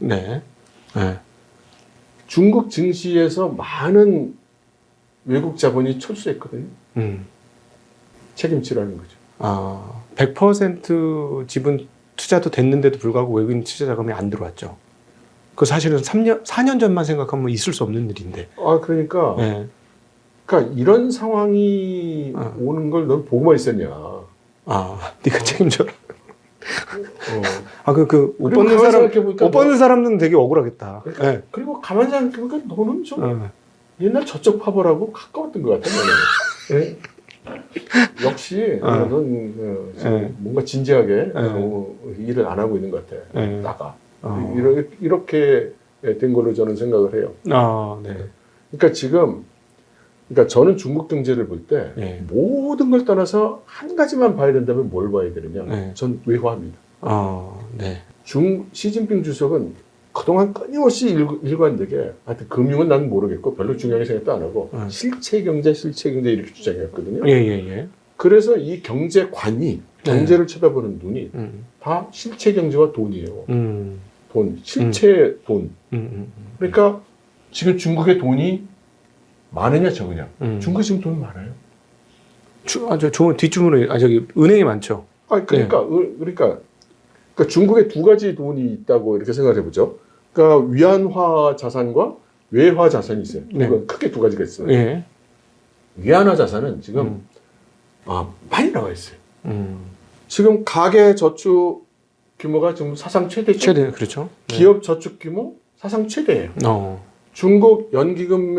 중국 증시에서 많은 외국 자본이 철수했거든요. 책임지라는 거죠. 100% 지분 투자도 됐는데도 불구하고 외국인 투자 자금이 안 들어왔죠. 그 사실은 4년 전만 생각하면 있을 수 없는 일인데. 그러니까 이런 상황이 오는 걸 넌 보고만 있었냐. 네가 책임져라. 옷 벗는 사람들은 되게 억울하겠다. 그러니까, 그리고 가만히 생각해보니까 너는 좀 옛날 저쪽 파벌하고 가까웠던 것 같아. 네? 역시 너는 뭔가 진지하게 일을 안 하고 있는 것 같아. 나가. 이렇게 된 걸로 저는 생각을 해요. 그러니까 지금 저는 중국 경제를 볼 때 모든 걸 떠나서 한 가지만 봐야 된다면 뭘 봐야 되느냐? 전 외화입니다. 시진핑 주석은 그동안 끊임없이 일관되게 하여튼 금융은 난 모르겠고 별로 중요하게 생각도 안 하고 실체 경제 이렇게 주장했거든요. 그래서 이 경제관이 경제를 쳐다보는 눈이 다 실체 경제와 돈이에요. 실체 돈. 그러니까 지금 중국의 돈이 많으냐 적으냐. 중국이 지금 돈이 많아요. 좋은 뒷주문에 은행이 많죠. 그러니까 중국에 두 가지 돈이 있다고 이렇게 생각해 보죠. 그러니까 위안화 자산과 외화 자산이 있어요. 크게 두 가지가 있어요. 위안화 자산은 지금 많이 나와 있어요. 지금 가계 저축 규모가 지금 사상 최대죠. 그렇죠. 기업 저축 규모 사상 최대예요. 중국 연기금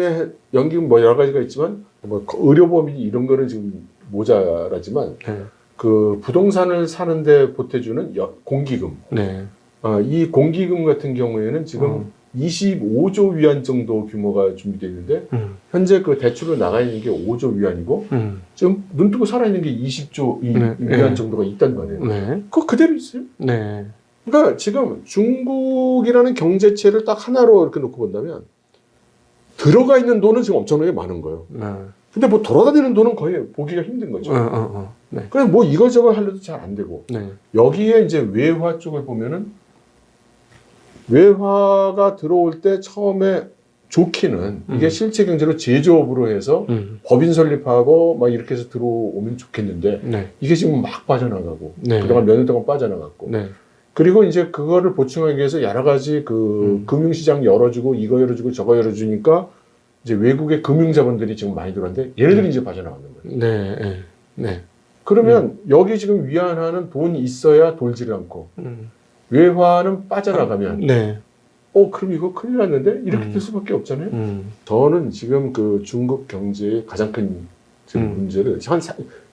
뭐 여러 가지가 있지만 뭐 의료보험이 이런 거는 지금 모자라지만 그 부동산을 사는데 보태주는 공기금. 이 공기금 같은 경우에는 지금 25조 위안 정도 규모가 준비되어 있는데 현재 그 대출로 나가 있는 게 5조 위안이고 지금 눈 뜨고 살아 있는 게 20조 위안 정도가 있단 말이에요. 그거 그대로 있어요. 그러니까 지금 중국이라는 경제체를 딱 하나로 이렇게 놓고 본다면 들어가 있는 돈은 지금 엄청나게 많은 거예요. 근데 뭐 돌아다니는 돈은 거의 보기가 힘든 거죠. 그래서 뭐 이거저거 하려도 잘 안 되고 여기에 이제 외화 쪽을 보면은 외화가 들어올 때 처음에 좋기는 이게 실체 경제로 제조업으로 해서 법인 설립하고 막 이렇게 해서 들어오면 좋겠는데 이게 지금 막 빠져나가고 그동안 몇 년 동안 빠져나갔고 그리고 이제 그거를 보충하기 위해서 여러 가지 그 금융시장 열어주고 이거 열어주고 저거 열어주니까 이제 외국의 금융자본들이 지금 많이 들어왔는데 얘네들이 이제 빠져나가는 거예요. 그러면 여기 지금 위안화는 돈이 있어야 돌지를 않고 외화는 빠져나가면 그럼 이거 큰일 났는데 이렇게 될 수밖에 없잖아요. 저는 지금 그 중국 경제의 가장 큰 지금 문제를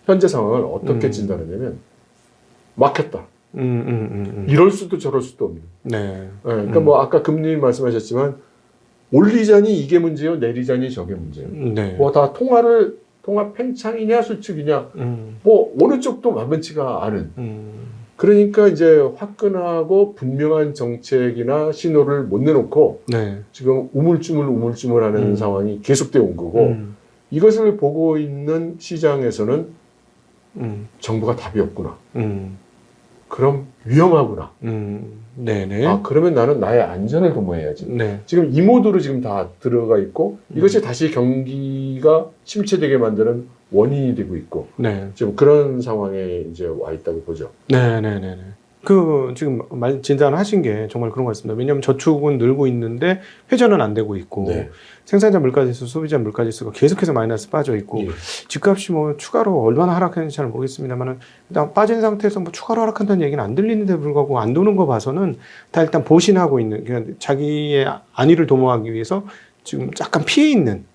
현재 상황을 어떻게 진단하냐면 막혔다. 이럴 수도 저럴 수도 없는. 네. 그러니까 뭐 아까 금리 말씀하셨지만 올리자니 이게 문제요, 내리자니 저게 문제요. 네. 뭐 다 통합 팽창이냐 수축이냐, 뭐 어느 쪽도 만만치가 않은. 그러니까 이제 화끈하고 분명한 정책이나 신호를 못 내놓고 네. 지금 우물쭈물하는 상황이 계속되어 온 거고 이것을 보고 있는 시장에서는 정부가 답이 없구나. 그럼 위험하구나. 네네. 아, 그러면 나는 나의 안전을 도모해야지. 네. 지금 이 모드로 지금 다 들어가 있고 이것이 다시 경기가 침체되게 만드는 원인이 되고 있고 네. 지금 그런 상황에 이제 와 있다고 보죠. 네네네. 그 지금 진단하신 게 정말 그런 것 같습니다. 왜냐하면 저축은 늘고 있는데 회전은 안 되고 있고 네. 생산자 물가지수, 소비자 물가지수가 계속해서 마이너스 빠져 있고 예. 집값이 뭐 추가로 얼마나 하락했는지 잘 모르겠습니다만은 일단 빠진 상태에서 뭐 추가로 하락한다는 얘기는 안 들리는데 불구하고 안 도는 거 봐서는 다 일단 보신하고 있는 그냥 자기의 안위를 도모하기 위해서 지금 약간 피해 있는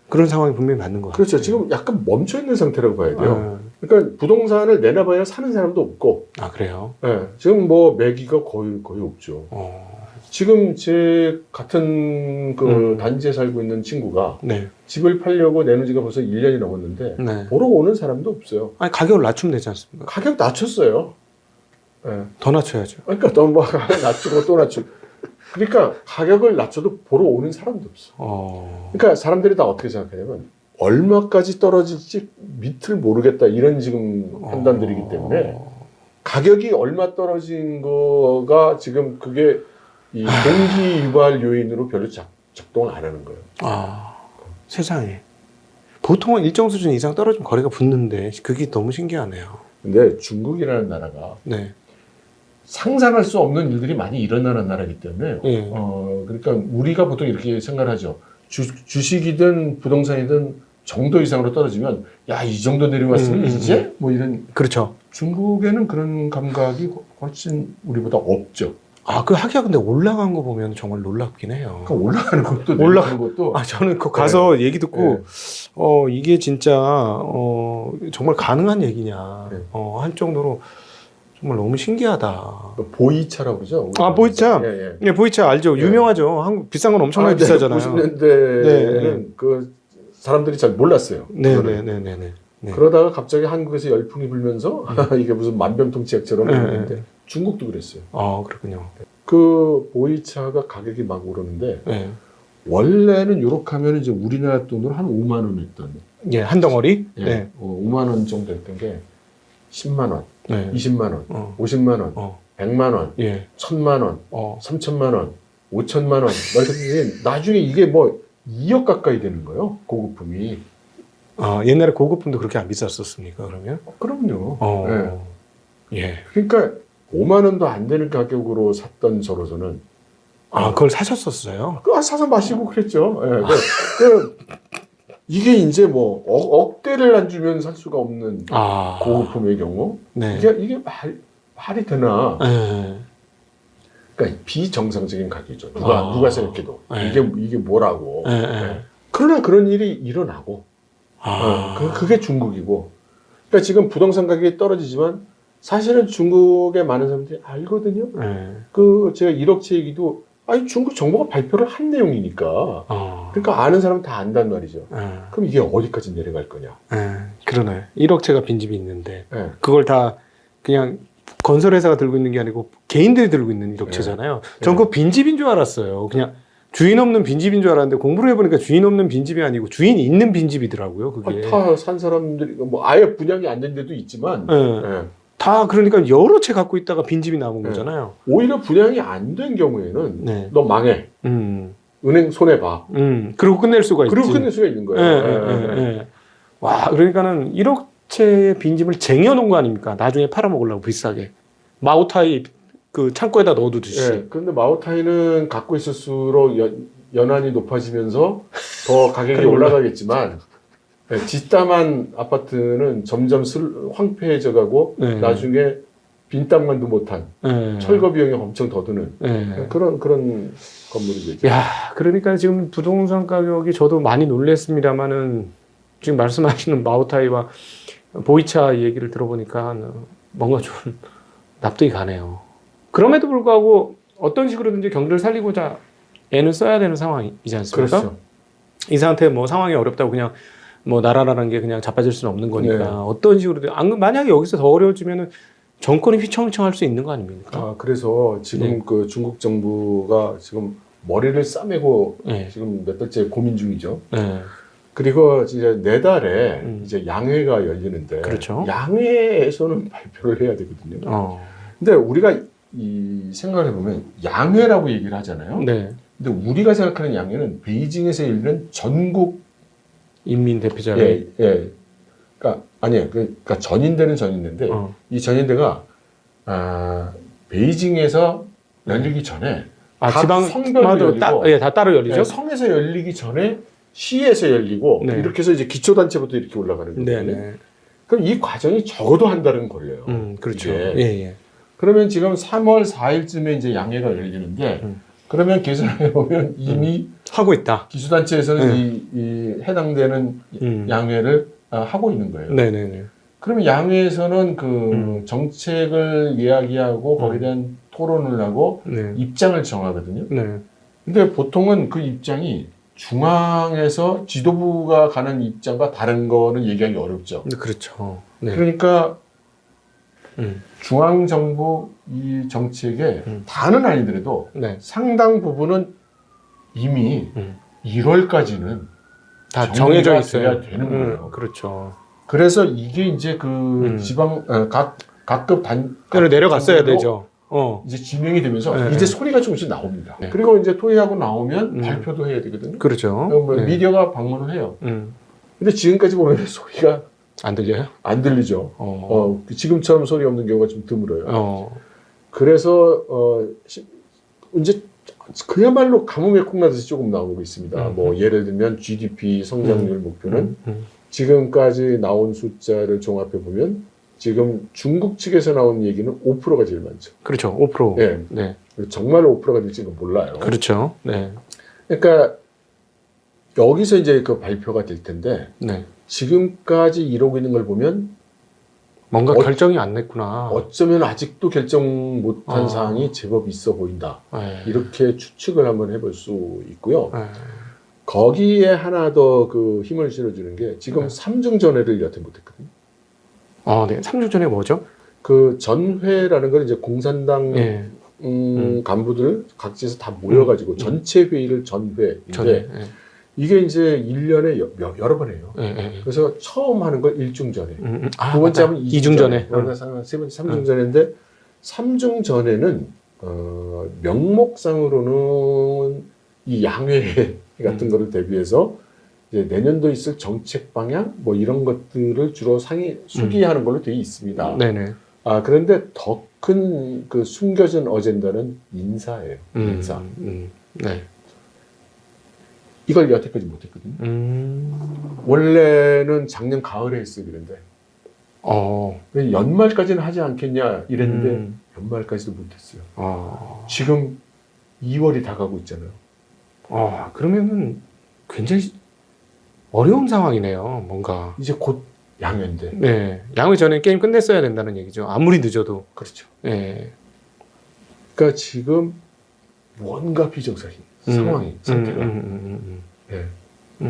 그런 상황이 분명히 맞는 것 같아요. 그렇죠. 지금 약간 멈춰 있는 상태라고 봐야 돼요. 그러니까 부동산을 내놔봐야 사는 사람도 없고. 아, 그래요? 네. 지금 뭐 매기가 거의 없죠. 지금 제 같은 그 단지에 살고 있는 친구가 네. 집을 팔려고 내놓은 지가 벌써 1년이 넘었는데 네. 보러 오는 사람도 없어요. 아니, 가격을 낮추면 되지 않습니까? 가격 낮췄어요. 네. 더 낮춰야죠. 그러니까 또 뭐 낮추고 또 낮추고. 그러니까 가격을 낮춰도 보러 오는 사람도 없어. 그러니까 사람들이 다 어떻게 생각하냐면 얼마까지 떨어질지 밑을 모르겠다 이런 지금 판단들이기 때문에 가격이 얼마 떨어진 거가 지금 그게 이 경기 유발 요인으로 별로 작동을 안 하는 거예요. 아, 세상에. 보통은 일정 수준 이상 떨어지면 거래가 붙는데 그게 너무 신기하네요. 근데 중국이라는 나라가 네. 상상할 수 없는 일들이 많이 일어나는 나라이기 때문에 그러니까 우리가 보통 이렇게 생각을 하죠. 주식이든 부동산이든 정도 이상으로 떨어지면 야, 이 정도 내려왔으면 이제 뭐 이런. 그렇죠. 중국에는 그런 감각이 훨씬 우리보다 없죠. 아, 그 하기가 근데 올라간 거 보면 정말 놀랍긴 해요. 그러니까 올라가는 것도 내려가는 것도. 아, 저는 그 가서 네. 얘기 듣고 네. 이게 진짜 정말 가능한 얘기냐 네. 할 정도로 정말 너무 신기하다. 보이차라고 그러죠? 아, 보이차? 예, 보이차 알죠? 유명하죠. 한국 비싼 건 엄청나게 비싸잖아요. 90년대에는 네. 그 사람들이 잘 몰랐어요. 네네네네. 네. 그러다가 갑자기 한국에서 열풍이 불면서 이게 무슨 만병통치약처럼 됐는데 중국도 그랬어요. 아, 그렇군요. 그 보이차가 가격이 막 오르는데 원래는 요렇게 하면 이제 우리나라 돈으로 한 5만 원 했던. 예, 한 덩어리? 예, 네. 5만 원 정도 했던 게 10만 원, 20만 원, 50만 원, 100만 원, 1000만 원, 3000만 원, 5천만 원. 나중에 이게 뭐 2억 가까이 되는 거예요. 고급품이. 아, 옛날에 고급품도 그렇게 안 비쌌었습니까, 그러면? 그럼요. 예. 그러니까 5만 원도 안 되는 가격으로 샀던 저로서는. 아, 그걸 사셨었어요? 사서 마시고 그랬죠. 예. 이게 이제 뭐 억대를 안 주면 살 수가 없는 고급품의 경우 네. 이게 말이 되나? 그러니까 비정상적인 가격이죠. 누가 생각해도 이게 뭐라고. 그러나 그런 일이 일어나고 그게 중국이고. 그러니까 지금 부동산 가격이 떨어지지만 사실은 중국의 많은 사람들이 알거든요. 그 제가 1억채 얘기도 중국 정부가 발표를 한 내용이니까. 그러니까 아는 사람 다 안단 말이죠. 그럼 이게 어디까지 내려갈 거냐? 그러네. 1억채가 빈집이 있는데 그걸 다 그냥 건설회사가 들고 있는 게 아니고 개인들이 들고 있는 1억채잖아요. 전 그거 빈집인 줄 알았어요. 그냥 주인 없는 빈집인 줄 알았는데 공부를 해보니까 주인 없는 빈집이 아니고 주인 있는 빈집이더라고요. 그게. 다 산 사람들이 뭐 아예 분양이 안 된 데도 있지만. 다 그러니까 여러 채 갖고 있다가 빈집이 남은 거잖아요. 오히려 분양이 안 된 경우에는 너 망해. 은행 손해 봐. 그리고 끝낼 수가 있지. 그리고 끝낼 수가 있는 거예요. 와, 그러니까는 1억 채의 빈집을 쟁여놓은 거 아닙니까? 나중에 팔아먹으려고 비싸게. 마오타이 그 창고에다 넣어두듯이. 그런데 마오타이는 갖고 있을수록 연한이 높아지면서 더 가격이 올라가겠지만 뒷담한 아파트는 점점 황폐해져가고 나중에 빈 땅만도 못한 철거 비용이 엄청 더 드는 그런 건물이 되죠. 야, 그러니까 지금 부동산 가격이 저도 많이 놀랬습니다만은 지금 말씀하시는 마오타이와 보이차 얘기를 들어보니까 뭔가 좀 납득이 가네요. 그럼에도 불구하고 어떤 식으로든지 경기를 살리고자 애는 써야 되는 상황이지 않습니까? 그렇죠. 이 상태 뭐 상황이 어렵다고 그냥 뭐 나라라는 게 그냥 자빠질 수는 없는 거니까 네. 어떤 식으로든 만약에 여기서 더 어려워지면은 정권이 휘청휘청할 수 있는 거 아닙니까? 그래서 지금 네. 그 중국 정부가 지금 머리를 싸매고 네. 지금 몇 달째 고민 중이죠. 네. 그리고 이제 내달에 이제 양회가 열리는데 그렇죠. 양회에서는 발표를 해야 되거든요. 근데 우리가 이 생각을 해보면 양회라고 얘기를 하잖아요. 네. 근데 우리가 생각하는 양회는 베이징에서 열리는 전국 인민 대표자회. 예. 그러니까 아니에요. 그러니까 전인대는 전인대인데 이 전인대가 베이징에서 열리기 전에 각 지방 성별로 열리고 다 따로 열리죠. 네, 성에서 열리기 전에 시에서 열리고 네. 이렇게 해서 이제 기초단체부터 이렇게 올라가는 거예요. 네. 그럼 이 과정이 적어도 한 달은 걸려요. 그렇죠. 이게. 예. 그러면 지금 3월 4일쯤에 이제 양회가 열리는데 그러면 계산해 보면 이미 하고 있다. 기초단체에서는 이 해당되는 양회를 하고 있는 거예요. 네네네. 그러면 양회에서는 그 정책을 이야기하고 거기에 대한 토론을 하고 네. 입장을 정하거든요. 네. 근데 보통은 그 입장이 중앙에서 지도부가 가는 입장과 다른 거는 얘기하기 어렵죠. 그렇죠. 네. 그러니까 중앙정부 이 정책에 다는 아니더라도 네. 상당 부분은 이미 1월까지는 다 정해져 있어야 되는 거예요. 그렇죠. 그래서 이게 이제 그 지방 각급 그대로 내려갔어야 되죠. 이제 지명이 되면서 네. 이제 소리가 조금씩 나옵니다. 네. 그리고 이제 토의하고 나오면 발표도 해야 되거든요. 그렇죠. 뭐 네. 미디어가 방문을 해요. 음. 근데 지금까지 보면 소리가 안 들려요? 안 들리죠. 지금처럼 소리 없는 경우가 좀 드물어요. 그래서 이제 그야말로 가뭄에 콩나듯이 조금 나오고 있습니다. 뭐 예를 들면 GDP 성장률 목표는 지금까지 나온 숫자를 종합해 보면 지금 중국 측에서 나온 얘기는 5%가 제일 많죠. 그렇죠. 5%. 네. 네. 정말 5%가 될지는 몰라요. 그렇죠. 네. 그러니까 여기서 이제 그 발표가 될 텐데 네. 지금까지 이러고 있는 걸 보면 뭔가 결정이 안 냈구나. 어쩌면 아직도 결정 못한 사항이 제법 있어 보인다. 네. 이렇게 추측을 한번 해볼 수 있고요. 네. 거기에 하나 더 그 힘을 실어주는 게 지금 삼중전회를 여태 못했거든요. 네. 3주 전에 뭐죠? 그 전회라는 건 이제 공산당 네. 간부들 각지에서 다 모여가지고 전체 회의를 전회인데 네. 이게 이제 1년에 여러 번 해요. 네. 그래서 처음 하는 건 일중전회, 두 번째 맞다. 하면 이중전회, 세 번째 삼중전회인데 삼중전회는 명목상으로는 이 양회 같은 거를 대비해서 이제 내년도 있을 정책 방향 뭐 이런 것들을 주로 수기하는 걸로 되어 있습니다. 네네. 그런데 더 큰 그 숨겨진 어젠다는 인사예요. 인사. 네. 이걸 여태까지 못했거든요. 원래는 작년 가을에 했으는데 연말까지는 하지 않겠냐 이랬는데 연말까지도 못했어요. 지금 2월이 다가고 있잖아요. 그러면은 굉장히 어려운 상황이네요. 뭔가 이제 곧 양회인데. 네, 양회 전에 게임 끝냈어야 된다는 얘기죠. 아무리 늦어도. 그렇죠. 네. 그러니까 지금 뭔가 비정상인 상황이 상태가. 네.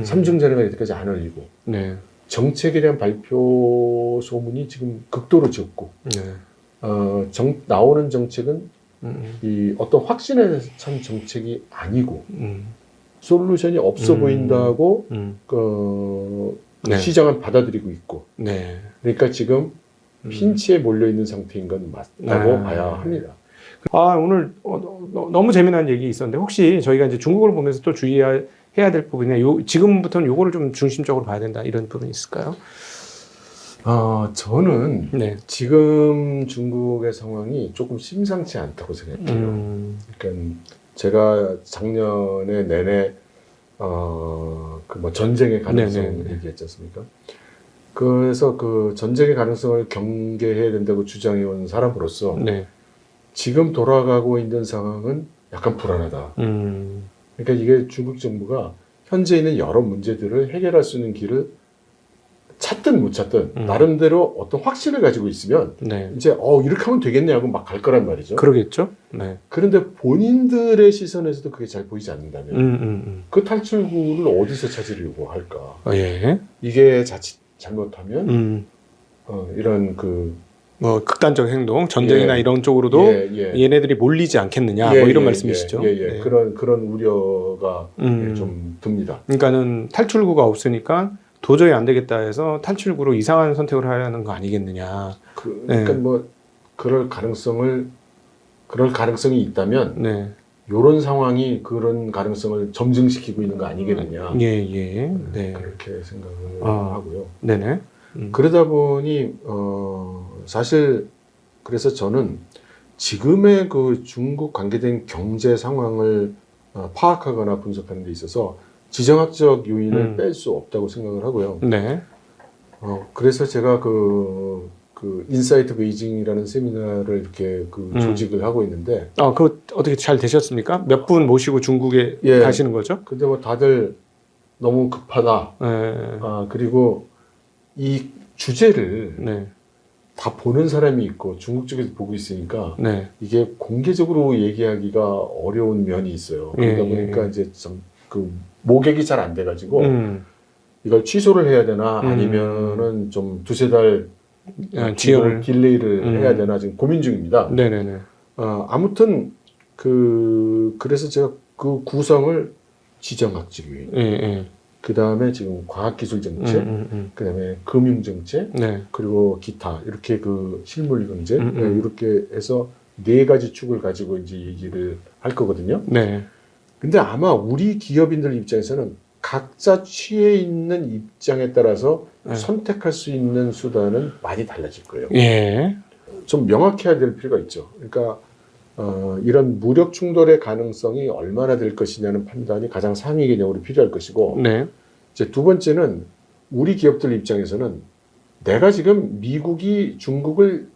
삼중전회가 여태까지 안 열리고. 네. 정책에 대한 발표 소문이 지금 극도로 적고. 네. 나오는 정책은 이 어떤 확신에 찬 정책이 아니고 솔루션이 없어 보인다고 네. 시장은 받아들이고 있고. 네. 그러니까 지금 핀치에 몰려 있는 상태인 건 맞다고 봐야 합니다. 오늘 너무 재미난 얘기 있었는데 혹시 저희가 이제 중국을 보면서 또 주의해야 될 부분이나 지금부터는 요거를 좀 중심적으로 봐야 된다 이런 부분이 있을까요? 저는 네. 지금 중국의 상황이 조금 심상치 않다고 생각해요. 그러니까 제가 작년에 내내 그 뭐 전쟁의 가능성 얘기했지 않습니까? 그래서 그 전쟁의 가능성을 경계해야 된다고 주장해온 사람으로서 지금 돌아가고 있는 상황은 약간 불안하다. 그러니까 이게 중국 정부가 현재 있는 여러 문제들을 해결할 수 있는 길을 찾든 못 찾든 나름대로 어떤 확신을 가지고 있으면 네. 이제 이렇게 하면 되겠네 하고 막 갈 거란 말이죠. 그러겠죠. 네. 그런데 본인들의 시선에서도 그게 잘 보이지 않는다면 그 탈출구를 어디서 찾으려고 할까? 예. 이게 자칫 잘못하면 이런 뭐 극단적 행동, 전쟁이나 이런 쪽으로도 얘네들이 몰리지 않겠느냐, 뭐 이런 말씀이시죠. 네. 그런 우려가 좀 듭니다. 그러니까는 탈출구가 없으니까 도저히 안 되겠다 해서 탈출구로 이상한 선택을 하려는 거 아니겠느냐. 그러니까 뭐 그럴 가능성이 있다면 이런 상황이 그런 가능성을 점증시키고 있는 거 아니겠느냐. 네. 그렇게 생각을 하고요. 네네. 그러다 보니 사실 그래서 저는 지금의 그 중국 관계된 경제 상황을 파악하거나 분석하는 데 있어서 지정학적 요인을 뺄 수 없다고 생각을 하고요. 네. 그래서 제가 그 인사이트 베이징이라는 세미나를 이렇게 조직을 하고 있는데. 그거 어떻게 잘 되셨습니까? 몇 분 모시고 중국에 가시는 거죠? 근데 뭐 다들 너무 급하다. 그리고 이 주제를 다 보는 사람이 있고 중국 쪽에서 보고 있으니까 이게 공개적으로 얘기하기가 어려운 면이 있어요. 그러다 보니까 이제 좀 모객이 잘 안 돼가지고 이걸 취소를 해야 되나 아니면은 좀 두세 달 지연을 딜레이를 해야 되나 지금 고민 중입니다. 네네네. 아무튼 그래서 제가 그 구성을 지정학적 요인, 그 다음에 지금 과학기술 정책, 그 다음에 금융 정책, 그리고 기타 이렇게 실물 경제 이렇게 해서 4가지 축을 가지고 이제 얘기를 할 거거든요. 근데 아마 우리 기업인들 입장에서는 각자 취해 있는 입장에 따라서 선택할 수 있는 수단은 많이 달라질 거예요. 좀 명확해야 될 필요가 있죠. 그러니까 이런 무력 충돌의 가능성이 얼마나 될 것이냐는 판단이 가장 상위 개념으로 필요할 것이고, 이제 두 번째는 우리 기업들 입장에서는 내가 지금 미국이 중국을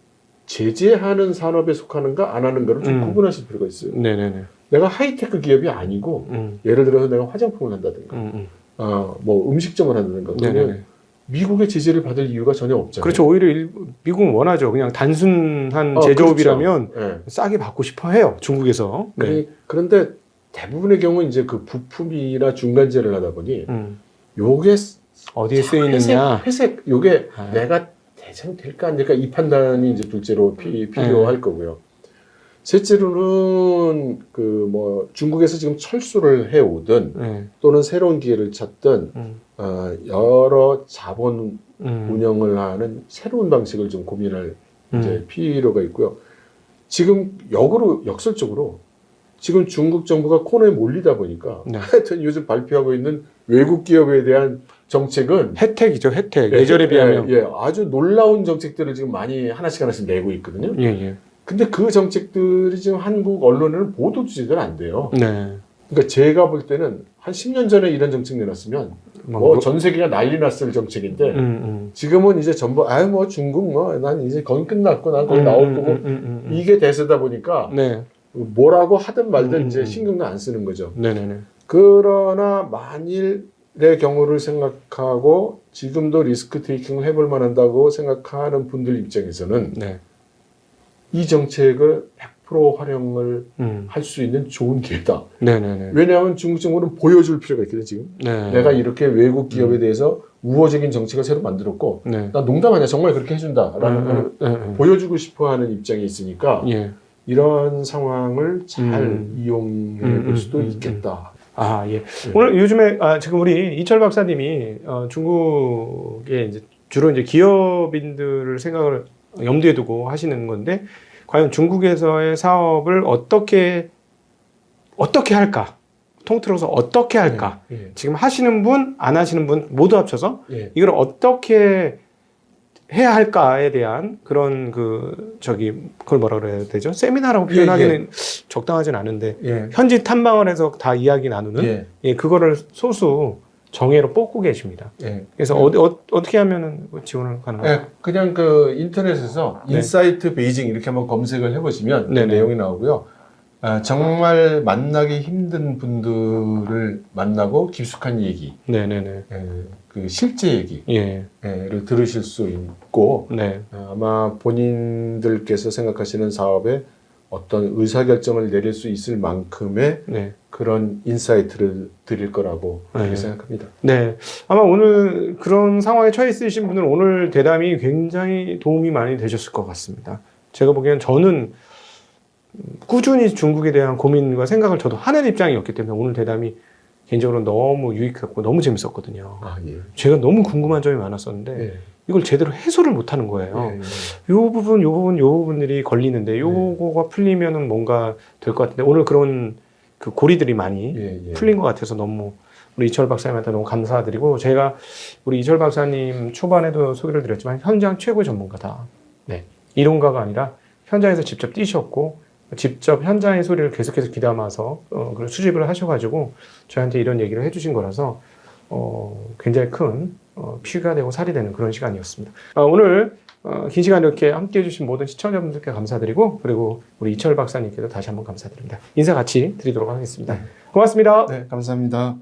제재하는 산업에 속하는가 안 하는가를 좀 구분하실 필요가 있어요. 내가 하이테크 기업이 아니고 예를 들어서 내가 화장품을 한다든가 뭐 음식점을 한다든가 그러면 미국의 제재를 받을 이유가 전혀 없잖아요. 그렇죠. 오히려 미국은 원하죠. 그냥 단순한 제조업이라면 싸게 받고 싶어 해요. 중국에서. 그런데 대부분의 경우 이제 그 부품이나 중간재를 하다 보니 요게 어디에 쓰이느냐, 회색 요게 내가 대장 될까 안 될까 이 판단이 이제 둘째로 필요할 거고요. 셋째로는 뭐 중국에서 지금 철수를 해오든 또는 새로운 기회를 찾든 여러 자본 운영을 하는 새로운 방식을 좀 고민할 이제 필요가 있고요. 지금 역설적으로 지금 중국 정부가 코너에 몰리다 보니까 하여튼 요즘 발표하고 있는 외국 기업에 대한 정책은 혜택이죠, 혜택. 예전에 비하면 아주 놀라운 정책들을 지금 많이 하나씩 내고 있거든요. 근데 그 정책들이 지금 한국 언론에는 보도도 안 돼요. 그러니까 제가 볼 때는 한 10년 전에 이런 정책 내놨으면 뭐 전 세계가 난리 났을 정책인데 지금은 이제 전부 뭐 중국 난 이제 거기 끝났고 난 거기 나올 거고 이게 대세다 보니까 뭐라고 하든 말든 이제 신경도 안 쓰는 거죠. 그러나 만일의 경우를 생각하고 지금도 리스크 테이킹을 해볼 만한다고 생각하는 분들 입장에서는 이 정책을 100% 활용을 할 수 있는 좋은 기회다. 왜냐하면 중국 정부는 보여줄 필요가 있거든 지금. 내가 이렇게 외국 기업에 대해서 우호적인 정책을 새로 만들었고 나 농담 아니야 정말 그렇게 해준다라는 걸 보여주고 싶어하는 입장에 있으니까 이런 상황을 잘 이용해 볼 수도 있겠다. 오늘 요즘에 지금 우리 이철 박사님이 중국에 이제 주로 이제 기업인들을 생각을 염두에 두고 하시는 건데 과연 중국에서의 사업을 어떻게 할까? 통틀어서 어떻게 할까? 지금 하시는 분, 안 하시는 분 모두 합쳐서 이걸 어떻게 해야 할까에 대한 그런 그걸 뭐라 그래야 되죠? 세미나라고 표현하기는 적당하진 않은데 현지 탐방을 해서 다 이야기 나누는 그거를 소수 정예로 뽑고 계십니다. 그래서 어떻게 하면은 지원을 가능할까요? 그냥 인터넷에서 인사이트 베이징 이렇게 한번 검색을 해보시면 내용이 나오고요. 정말 만나기 힘든 분들을 만나고 깊숙한 얘기, 네네네. 그 실제 얘기를 들으실 수 있고, 네. 아마 본인들께서 생각하시는 사업에 어떤 의사결정을 내릴 수 있을 만큼의 네. 그런 인사이트를 드릴 거라고 그렇게 네. 생각합니다. 네. 아마 오늘 그런 상황에 처해 있으신 분들은 오늘 대담이 굉장히 도움이 많이 되셨을 것 같습니다. 제가 보기엔 저는 꾸준히 중국에 대한 고민과 생각을 저도 하는 입장이었기 때문에 오늘 대담이 개인적으로 너무 유익했고 너무 재밌었거든요. 예. 제가 너무 궁금한 점이 많았었는데 예. 이걸 제대로 해소를 못 하는 거예요. 요 부분들이 걸리는데 요거가 풀리면은 뭔가 될 것 같은데 오늘 그런 그 고리들이 많이 풀린 것 같아서 너무 우리 이철 박사님한테 너무 감사드리고 제가 우리 이철 박사님 초반에도 소개를 드렸지만 현장 최고 전문가다. 네. 이론가가 아니라 현장에서 직접 뛰셨고 직접 현장의 소리를 계속해서 귀담아서 그걸 수집을 하셔가지고 저한테 이런 얘기를 해주신 거라서 굉장히 큰 피가 되고 살이 되는 그런 시간이었습니다. 오늘 긴 시간 이렇게 함께 해주신 모든 시청자분들께 감사드리고 그리고 우리 이철 박사님께도 다시 한번 감사드립니다. 인사 같이 드리도록 하겠습니다. 고맙습니다. 네, 감사합니다.